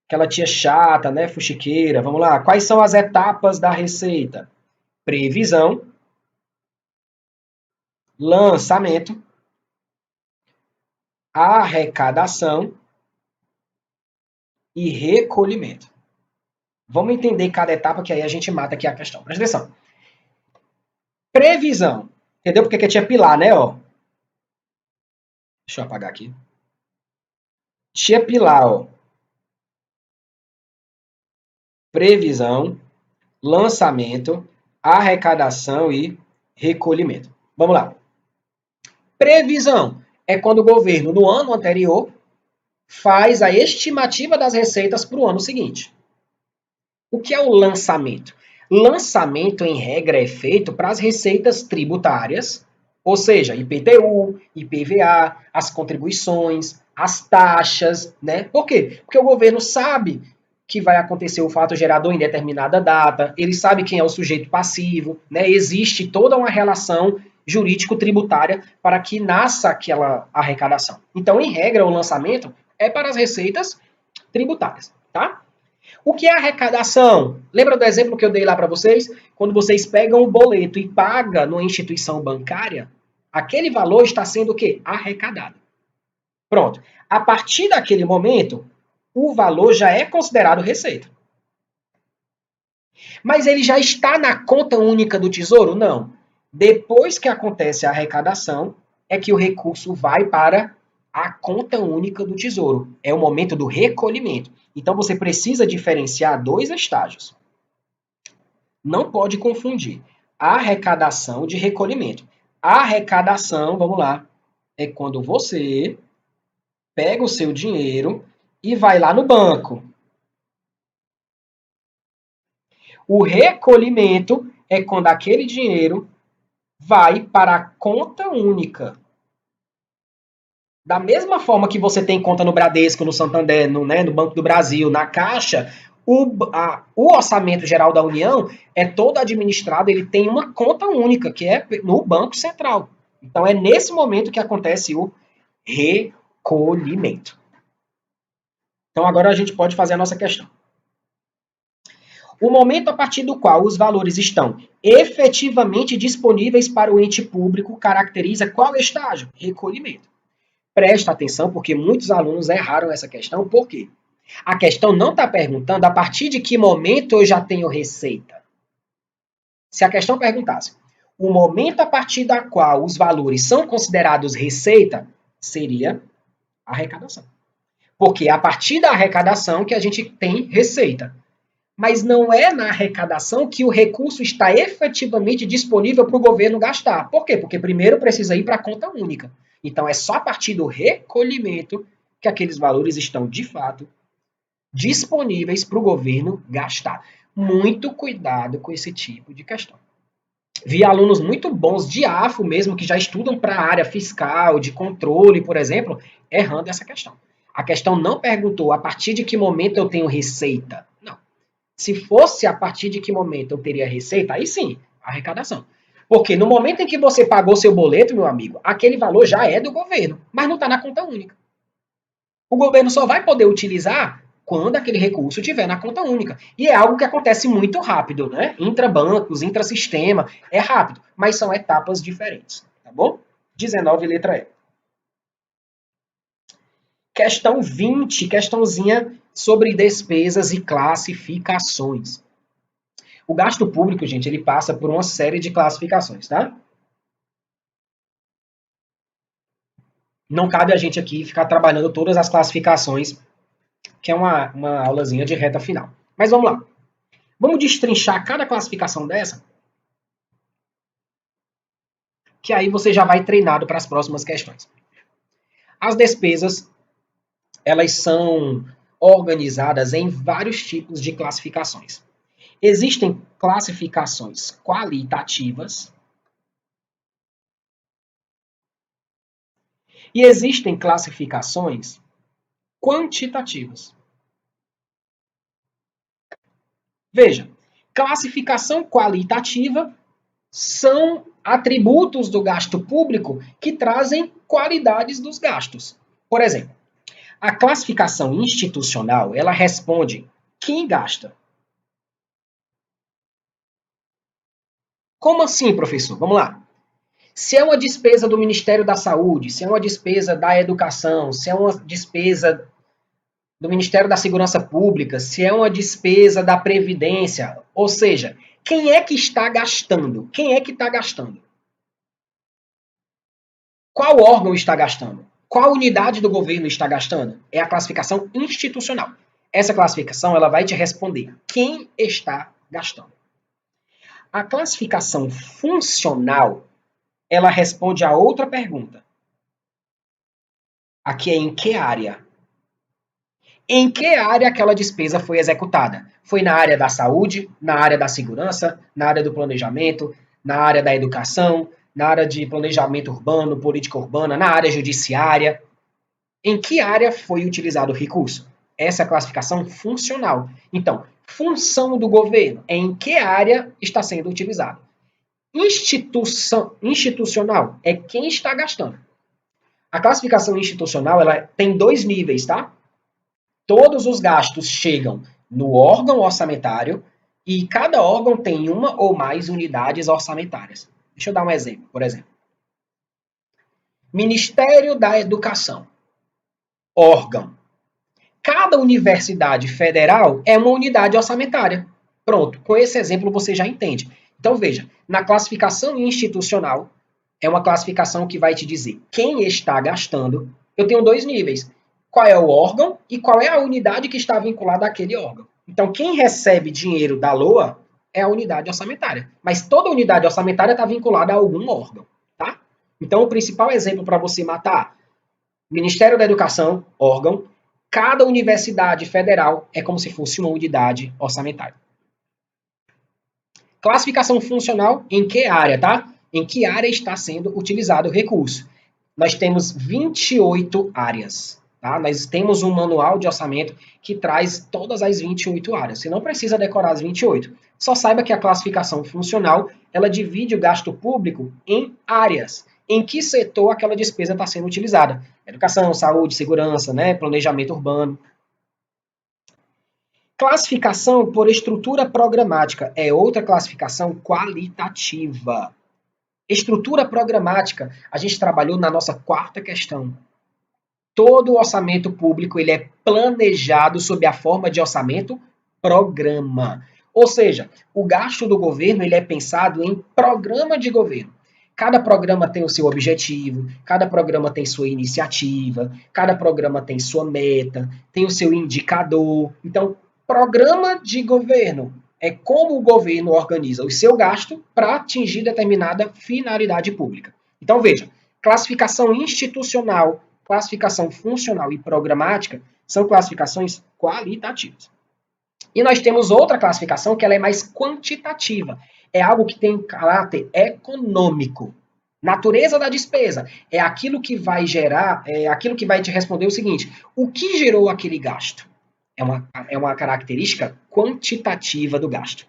aquela tia chata, né, fuxiqueira. Vamos lá. Quais são as etapas da receita? Previsão, lançamento, arrecadação e recolhimento. Vamos entender cada etapa que aí a gente mata aqui a questão. Presta atenção. Previsão. Entendeu porque que tinha pilar, né? Ó. Deixa eu apagar aqui. Tinha pilar, ó. Previsão, lançamento, arrecadação e recolhimento. Vamos lá. Previsão é quando o governo, no ano anterior, faz a estimativa das receitas para o ano seguinte. O que é o lançamento? Lançamento, em regra, é feito para as receitas tributárias, ou seja, IPTU, IPVA, as contribuições, as taxas, né? Por quê? Porque o governo sabe que vai acontecer o fato gerador em determinada data, ele sabe quem é o sujeito passivo, né? Existe toda uma relação jurídico-tributária para que nasça aquela arrecadação. Então, em regra, o lançamento é para as receitas tributárias, tá? O que é arrecadação? Lembra do exemplo que eu dei lá para vocês? Quando vocês pegam o boleto e pagam numa instituição bancária, aquele valor está sendo o quê? Arrecadado. Pronto. A partir daquele momento, o valor já é considerado receita. Mas ele já está na conta única do Tesouro? Não. Depois que acontece a arrecadação, é que o recurso vai para a conta única do Tesouro. É o momento do recolhimento. Então, você precisa diferenciar dois estágios. Não pode confundir arrecadação de recolhimento. A arrecadação, vamos lá, é quando você pega o seu dinheiro e vai lá no banco. O recolhimento é quando aquele dinheiro vai para a conta única. Da mesma forma que você tem conta no Bradesco, no Santander, no Banco do Brasil, na Caixa, o Orçamento Geral da União é todo administrado, ele tem uma conta única, que é no Banco Central. Então, é nesse momento que acontece o recolhimento. Então, agora a gente pode fazer a nossa questão. O momento a partir do qual os valores estão efetivamente disponíveis para o ente público caracteriza qual estágio? Recolhimento. Presta atenção, porque muitos alunos erraram essa questão. Por quê? A questão não está perguntando a partir de que momento eu já tenho receita. Se a questão perguntasse o momento a partir da qual os valores são considerados receita, seria arrecadação. Porque é a partir da arrecadação que a gente tem receita. Mas não é na arrecadação que o recurso está efetivamente disponível para o governo gastar. Por quê? Porque primeiro precisa ir para a conta única. Então, é só a partir do recolhimento que aqueles valores estão, de fato, disponíveis para o governo gastar. Muito cuidado com esse tipo de questão. Vi alunos muito bons de AFO mesmo, que já estudam para a área fiscal, de controle, por exemplo, errando essa questão. A questão não perguntou a partir de que momento eu tenho receita. Não. Se fosse a partir de que momento eu teria receita, aí sim, arrecadação. Porque no momento em que você pagou seu boleto, meu amigo, aquele valor já é do governo, mas não está na conta única. O governo só vai poder utilizar quando aquele recurso estiver na conta única. E é algo que acontece muito rápido, né? Intrabancos, intrasistema, é rápido, mas são etapas diferentes, tá bom? 19, letra E. Questão 20, questãozinha sobre despesas e classificações. O gasto público, gente, ele passa por uma série de classificações, tá? Não cabe a gente aqui ficar trabalhando todas as classificações, que é uma aulazinha de reta final. Mas vamos lá. Vamos destrinchar cada classificação dessa, que aí você já vai treinado para as próximas questões. As despesas, elas são organizadas em vários tipos de classificações. Existem classificações qualitativas e existem classificações quantitativas. Veja, classificação qualitativa são atributos do gasto público que trazem qualidades dos gastos. Por exemplo, a classificação institucional, ela responde quem gasta. Como assim, professor? Vamos lá. Se é uma despesa do Ministério da Saúde, se é uma despesa da Educação, se é uma despesa do Ministério da Segurança Pública, se é uma despesa da Previdência, ou seja, quem é que está gastando? Quem é que está gastando? Qual órgão está gastando? Qual unidade do governo está gastando? É a classificação institucional. Essa classificação ela vai te responder quem está gastando. A classificação funcional ela responde a outra pergunta. Aqui é em que área? Em que área aquela despesa foi executada? Foi na área da saúde, na área da segurança, na área do planejamento, na área da educação, na área de planejamento urbano, política urbana, na área judiciária? Em que área foi utilizado o recurso? Essa é a classificação funcional. Então, função do governo é em que área está sendo utilizado. Institucional é quem está gastando. A classificação institucional ela tem dois níveis, tá? Todos os gastos chegam no órgão orçamentário e cada órgão tem uma ou mais unidades orçamentárias. Deixa eu dar um exemplo, por exemplo. Ministério da Educação. Órgão. Cada universidade federal é uma unidade orçamentária. Pronto, com esse exemplo você já entende. Então veja, na classificação institucional, é uma classificação que vai te dizer quem está gastando. Eu tenho dois níveis. Qual é o órgão e qual é a unidade que está vinculada àquele órgão. Então, quem recebe dinheiro da LOA é a unidade orçamentária. Mas toda unidade orçamentária está vinculada a algum órgão, tá? Então, o principal exemplo para você matar, Ministério da Educação, órgão, cada universidade federal é como se fosse uma unidade orçamentária. Classificação funcional, em que área, tá? Em que área está sendo utilizado o recurso. nós temos 28 áreas. Tá? Nós temos um manual de orçamento que traz todas as 28 áreas. Você não precisa decorar as 28. Só saiba que a classificação funcional, ela divide o gasto público em áreas. Em que setor aquela despesa está sendo utilizada? Educação, saúde, segurança, né? Planejamento urbano. Classificação por estrutura programática é outra classificação qualitativa. Estrutura programática, a gente trabalhou na nossa quarta questão. Todo o orçamento público ele é planejado sob a forma de orçamento programa. Ou seja, o gasto do governo ele é pensado em programa de governo. Cada programa tem o seu objetivo, cada programa tem sua iniciativa, cada programa tem sua meta, tem o seu indicador. Então, programa de governo é como o governo organiza o seu gasto para atingir determinada finalidade pública. Então, veja, classificação institucional, classificação funcional e programática são classificações qualitativas. E nós temos outra classificação que ela é mais quantitativa. É algo que tem caráter econômico. Natureza da despesa é aquilo que vai gerar, é aquilo que vai te responder o seguinte: o que gerou aquele gasto? É uma característica quantitativa do gasto.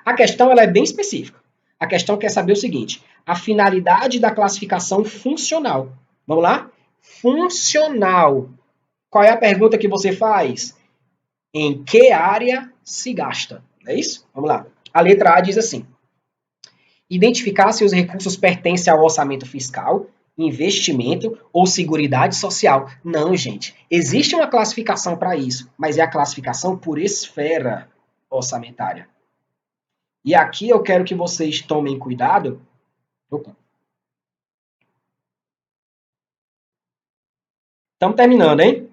A questão ela é bem específica. A questão quer saber o seguinte: a finalidade da classificação funcional. Vamos lá? Funcional. Qual é a pergunta que você faz? Em que área se gasta? É isso? Vamos lá. A letra A diz assim: identificar se os recursos pertencem ao orçamento fiscal, investimento ou seguridade social. Não, gente. Existe uma classificação para isso, mas é a classificação por esfera orçamentária. E aqui eu quero que vocês tomem cuidado. Opa. Estamos terminando, hein?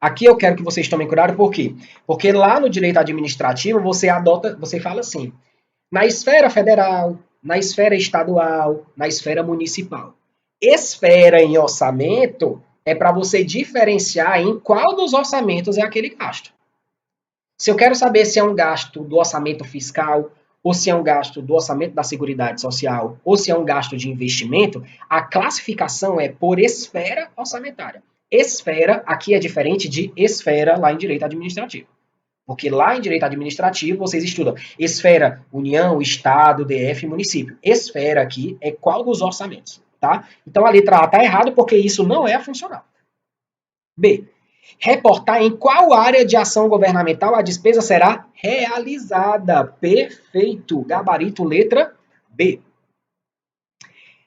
Aqui eu quero que vocês tomem cuidado, por quê? Porque lá no direito administrativo você fala assim: na esfera federal, na esfera estadual, na esfera municipal. Esfera em orçamento é para você diferenciar em qual dos orçamentos é aquele gasto. Se eu quero saber se é um gasto do orçamento fiscal, ou se é um gasto do orçamento da Seguridade Social, ou se é um gasto de investimento, a classificação é por esfera orçamentária. Esfera aqui é diferente de esfera lá em direito administrativo. Porque lá em direito administrativo vocês estudam esfera, União, Estado, DF, município. Esfera aqui é qual dos orçamentos, tá? Então a letra A está errada porque isso não é funcional. B. Reportar em qual área de ação governamental a despesa será realizada. Perfeito. Gabarito letra B.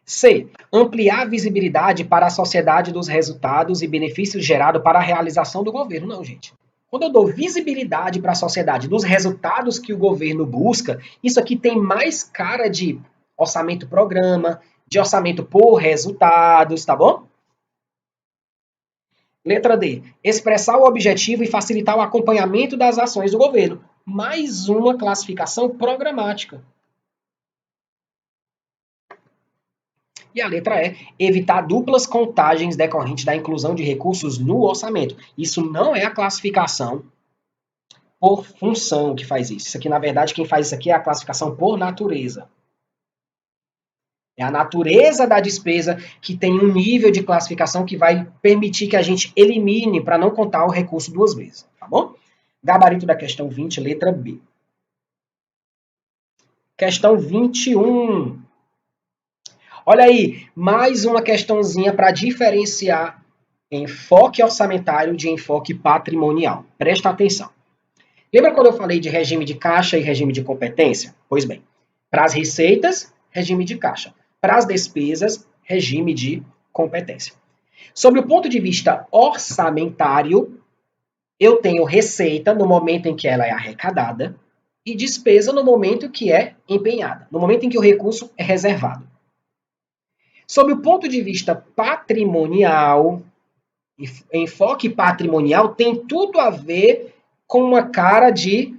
C. Ampliar a visibilidade para a sociedade dos resultados e benefícios gerados para a realização do governo. Não, gente. Quando eu dou visibilidade para a sociedade dos resultados que o governo busca, isso aqui tem mais cara de orçamento programa, de orçamento por resultados, tá bom? Letra D. Expressar o objetivo e facilitar o acompanhamento das ações do governo. Mais uma classificação programática. E a letra E, evitar duplas contagens decorrentes da inclusão de recursos no orçamento. Isso não é a classificação por função que faz isso. Isso aqui, na verdade, quem faz isso aqui é a classificação por natureza. É a natureza da despesa que tem um nível de classificação que vai permitir que a gente elimine para não contar o recurso duas vezes, tá bom? Gabarito da questão 20, letra B. Questão 21. Olha aí, mais uma questãozinha para diferenciar enfoque orçamentário de enfoque patrimonial. Presta atenção. Lembra quando eu falei de regime de caixa e regime de competência? Pois bem, para as receitas, regime de caixa. Para as despesas, regime de competência. Sob o ponto de vista orçamentário, eu tenho receita no momento em que ela é arrecadada e despesa no momento que é empenhada, no momento em que o recurso é reservado. Sob o ponto de vista patrimonial, enfoque patrimonial tem tudo a ver com uma cara de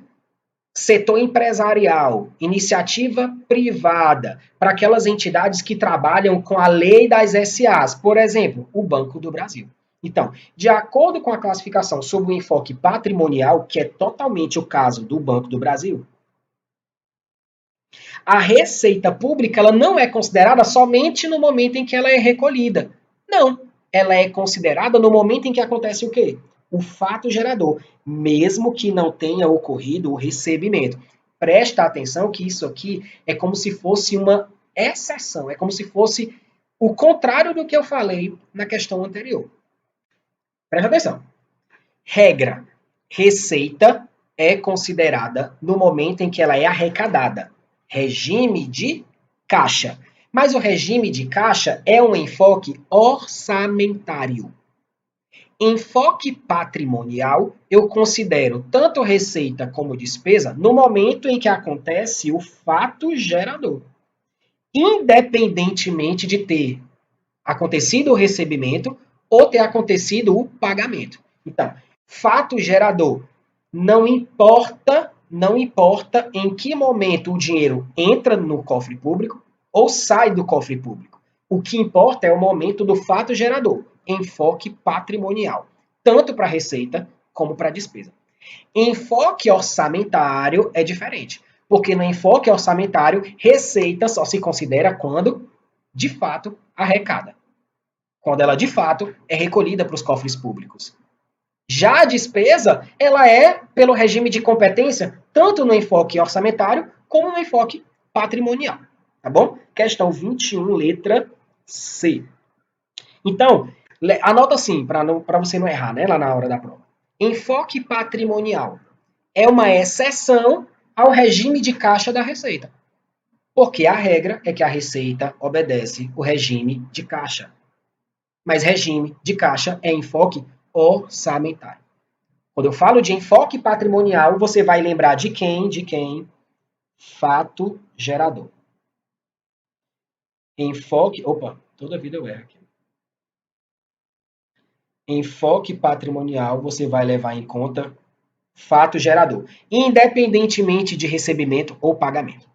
setor empresarial, iniciativa privada, para aquelas entidades que trabalham com a lei das SAs, por exemplo, o Banco do Brasil. Então, de acordo com a classificação sob o enfoque patrimonial, que é totalmente o caso do Banco do Brasil, a receita pública ela não é considerada somente no momento em que ela é recolhida. Não, ela é considerada no momento em que acontece o quê? O fato gerador, mesmo que não tenha ocorrido o recebimento. Presta atenção que isso aqui é como se fosse uma exceção, é como se fosse o contrário do que eu falei na questão anterior. Presta atenção. Regra: receita é considerada no momento em que ela é arrecadada. Regime de caixa. Mas o regime de caixa é um enfoque orçamentário. Enfoque patrimonial, eu considero tanto receita como despesa no momento em que acontece o fato gerador. Independentemente de ter acontecido o recebimento ou ter acontecido o pagamento. Então, fato gerador, não importa em que momento o dinheiro entra no cofre público ou sai do cofre público. O que importa é o momento do fato gerador, enfoque patrimonial, tanto para receita como para despesa. Enfoque orçamentário é diferente, porque no enfoque orçamentário, receita só se considera quando, de fato, arrecada. Quando ela, de fato, é recolhida para os cofres públicos. Já a despesa, ela é pelo regime de competência, tanto no enfoque orçamentário, como no enfoque patrimonial. Tá bom? Questão 21, letra C. Então, anota assim, para você não errar, né, lá na hora da prova. Enfoque patrimonial é uma exceção ao regime de caixa da Receita. Porque a regra é que a Receita obedece o regime de caixa. Mas regime de caixa é enfoque orçamentário. Quando eu falo de enfoque patrimonial, você vai lembrar de quem? De quem? Fato gerador. Enfoque... Opa, toda vida eu erro aqui. Enfoque patrimonial, você vai levar em conta fato gerador, independentemente de recebimento ou pagamento.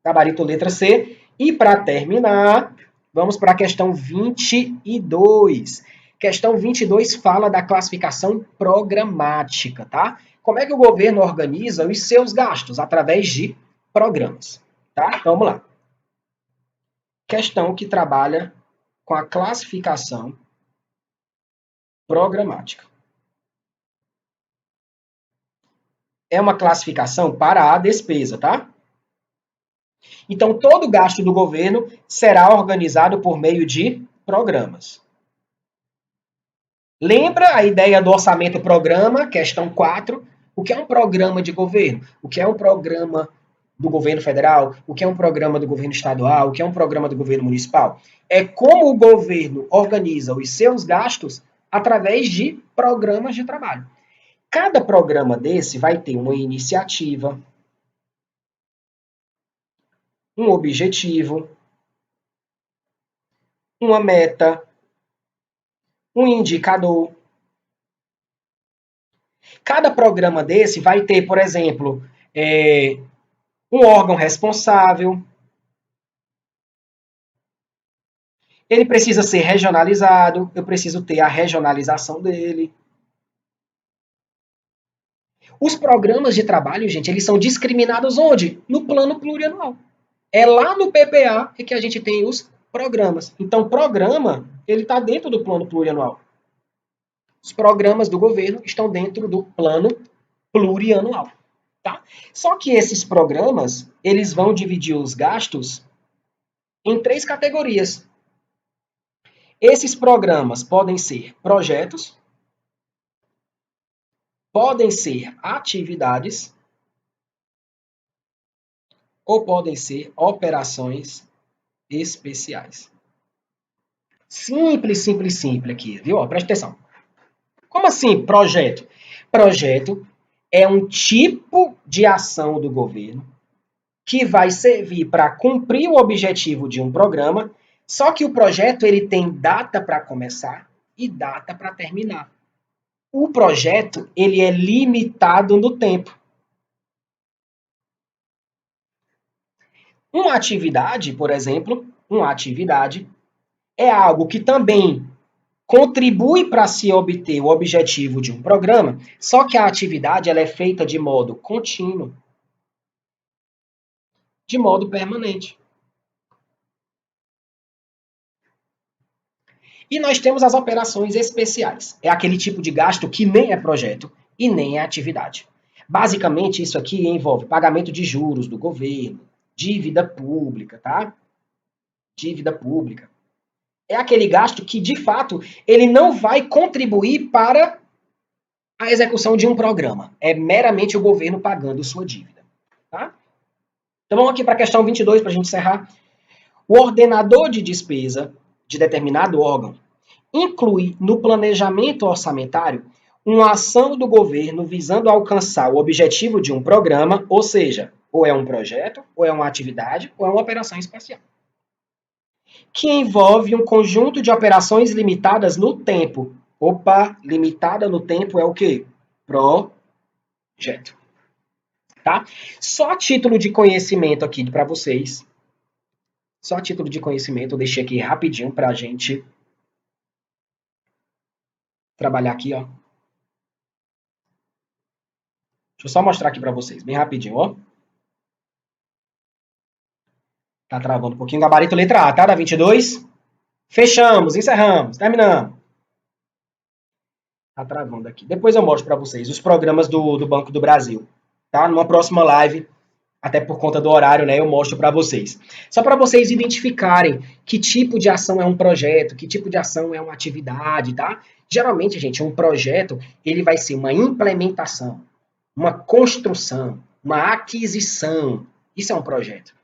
Gabarito letra C. E para terminar, vamos para a questão 22. Questão 22 fala da classificação programática, tá? Como é que o governo organiza os seus gastos? Através de programas, tá? Vamos lá. Questão que trabalha com a classificação programática. É uma classificação para a despesa, tá? Então, todo gasto do governo será organizado por meio de programas. Lembra a ideia do orçamento-programa, questão 4? O que é um programa de governo? O que é um programa do governo federal? O que é um programa do governo estadual? O que é um programa do governo municipal? É como o governo organiza os seus gastos através de programas de trabalho. Cada programa desse vai ter uma iniciativa, um objetivo, uma meta, um indicador. Cada programa desse vai ter, por exemplo, um órgão responsável. Ele precisa ser regionalizado, eu preciso ter a regionalização dele. Os programas de trabalho, gente, eles são discriminados onde? No plano plurianual. É lá no PPA que a gente tem os programas. Então, programa, ele está dentro do plano plurianual. Os programas do governo estão dentro do plano plurianual. Tá? Só que esses programas, eles vão dividir os gastos em 3 categorias. Esses programas podem ser projetos, podem ser atividades ou podem ser operações especiais. Simples, simples, simples aqui, viu? Ó, presta atenção. Como assim projeto? Projeto é um tipo de ação do governo que vai servir para cumprir o objetivo de um programa, só que o projeto ele tem data para começar e data para terminar. O projeto ele é limitado no tempo. Uma atividade, por exemplo, uma atividade é algo que também contribui para se obter o objetivo de um programa, só que a atividade ela é feita de modo contínuo. de modo permanente. E nós temos as operações especiais. É aquele tipo de gasto que nem é projeto e nem é atividade. Basicamente, isso aqui envolve pagamento de juros do governo, dívida pública, tá? Dívida pública. É aquele gasto que, de fato, ele não vai contribuir para a execução de um programa. É meramente o governo pagando sua dívida, tá? Então vamos aqui para a questão 22 para a gente encerrar. O ordenador de despesa de determinado órgão inclui no planejamento orçamentário uma ação do governo visando alcançar o objetivo de um programa, ou seja, ou é um projeto, ou é uma atividade, ou é uma operação especial, que envolve um conjunto de operações limitadas no tempo. Opa, limitada no tempo é o quê? Projeto. Tá? Só a título de conhecimento aqui para vocês. Só a título de conhecimento, eu deixei aqui rapidinho para a gente trabalhar aqui, ó. Deixa eu só mostrar aqui para vocês, bem rapidinho, ó. Tá travando um pouquinho. Gabarito letra A, tá? Da 22. Fechamos, encerramos, terminamos. Tá travando aqui. Depois eu mostro para vocês os programas do Banco do Brasil, tá? Numa próxima live, até por conta do horário, né, eu mostro para vocês. Só para vocês identificarem que tipo de ação é um projeto, que tipo de ação é uma atividade, tá? Geralmente, gente, um projeto, ele vai ser uma implementação, uma construção, uma aquisição. Isso é um projeto.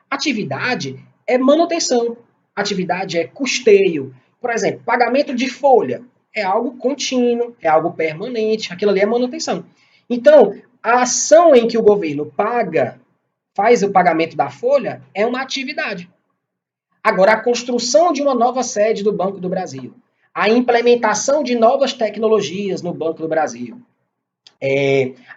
Atividade é manutenção. Atividade é custeio. Por exemplo, pagamento de folha é algo contínuo, é algo permanente. Aquilo ali é manutenção. Então, a ação em que o governo faz o pagamento da folha é uma atividade. Agora, a construção de uma nova sede do Banco do Brasil, a implementação de novas tecnologias no Banco do Brasil,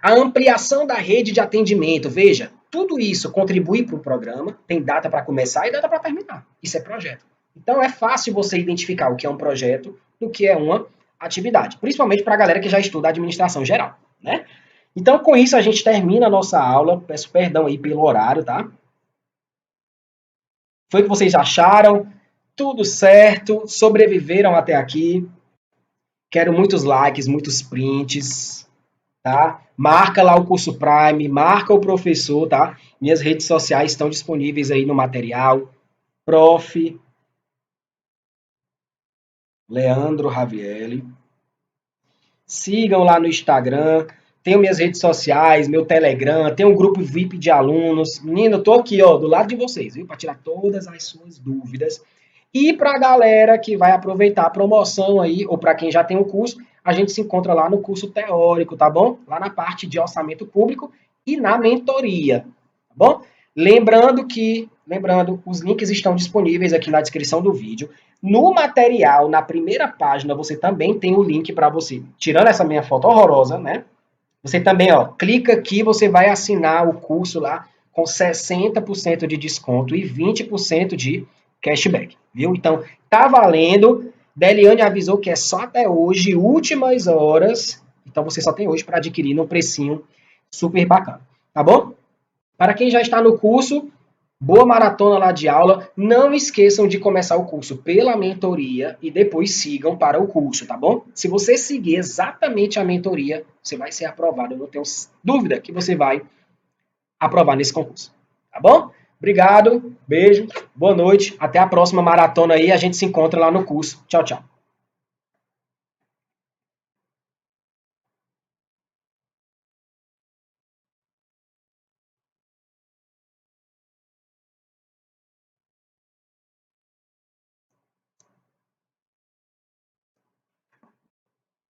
a ampliação da rede de atendimento, veja, tudo isso contribui para o programa, tem data para começar e data para terminar. Isso é projeto. Então é fácil você identificar o que é um projeto do que é uma atividade, principalmente para a galera que já estuda administração geral, né? Então com isso a gente termina a nossa aula. Peço perdão aí pelo horário, tá? Foi o que vocês acharam? Tudo certo? Sobreviveram até aqui? Quero muitos likes, muitos prints. Tá? Marca lá o curso Prime, marca o professor, tá? Minhas redes sociais estão disponíveis aí no material. Prof. Leandro Ravielli. Sigam lá no Instagram. Tenho minhas redes sociais, meu Telegram, tem um grupo VIP de alunos. Menino, eu tô aqui, ó, do lado de vocês, viu? Para tirar todas as suas dúvidas. E para a galera que vai aproveitar a promoção aí, ou para quem já tem o curso, a gente se encontra lá no curso teórico, tá bom? Lá na parte de orçamento público e na mentoria, tá bom? Lembrando, os links estão disponíveis aqui na descrição do vídeo. No material, na primeira página, você também tem o link para você, tirando essa minha foto horrorosa, né? Você também, ó, clica aqui, você vai assinar o curso lá com 60% de desconto e 20% de cashback, viu? Então, tá valendo. Deliane avisou que é só até hoje, últimas horas. Então, você só tem hoje para adquirir num precinho super bacana, tá bom? Para quem já está no curso, boa maratona lá de aula. Não esqueçam de começar o curso pela mentoria e depois sigam para o curso, tá bom? Se você seguir exatamente a mentoria, você vai ser aprovado. Eu não tenho dúvida que você vai aprovar nesse concurso, tá bom? Obrigado, beijo, boa noite, até a próxima maratona aí, a gente se encontra lá no curso. Tchau, tchau.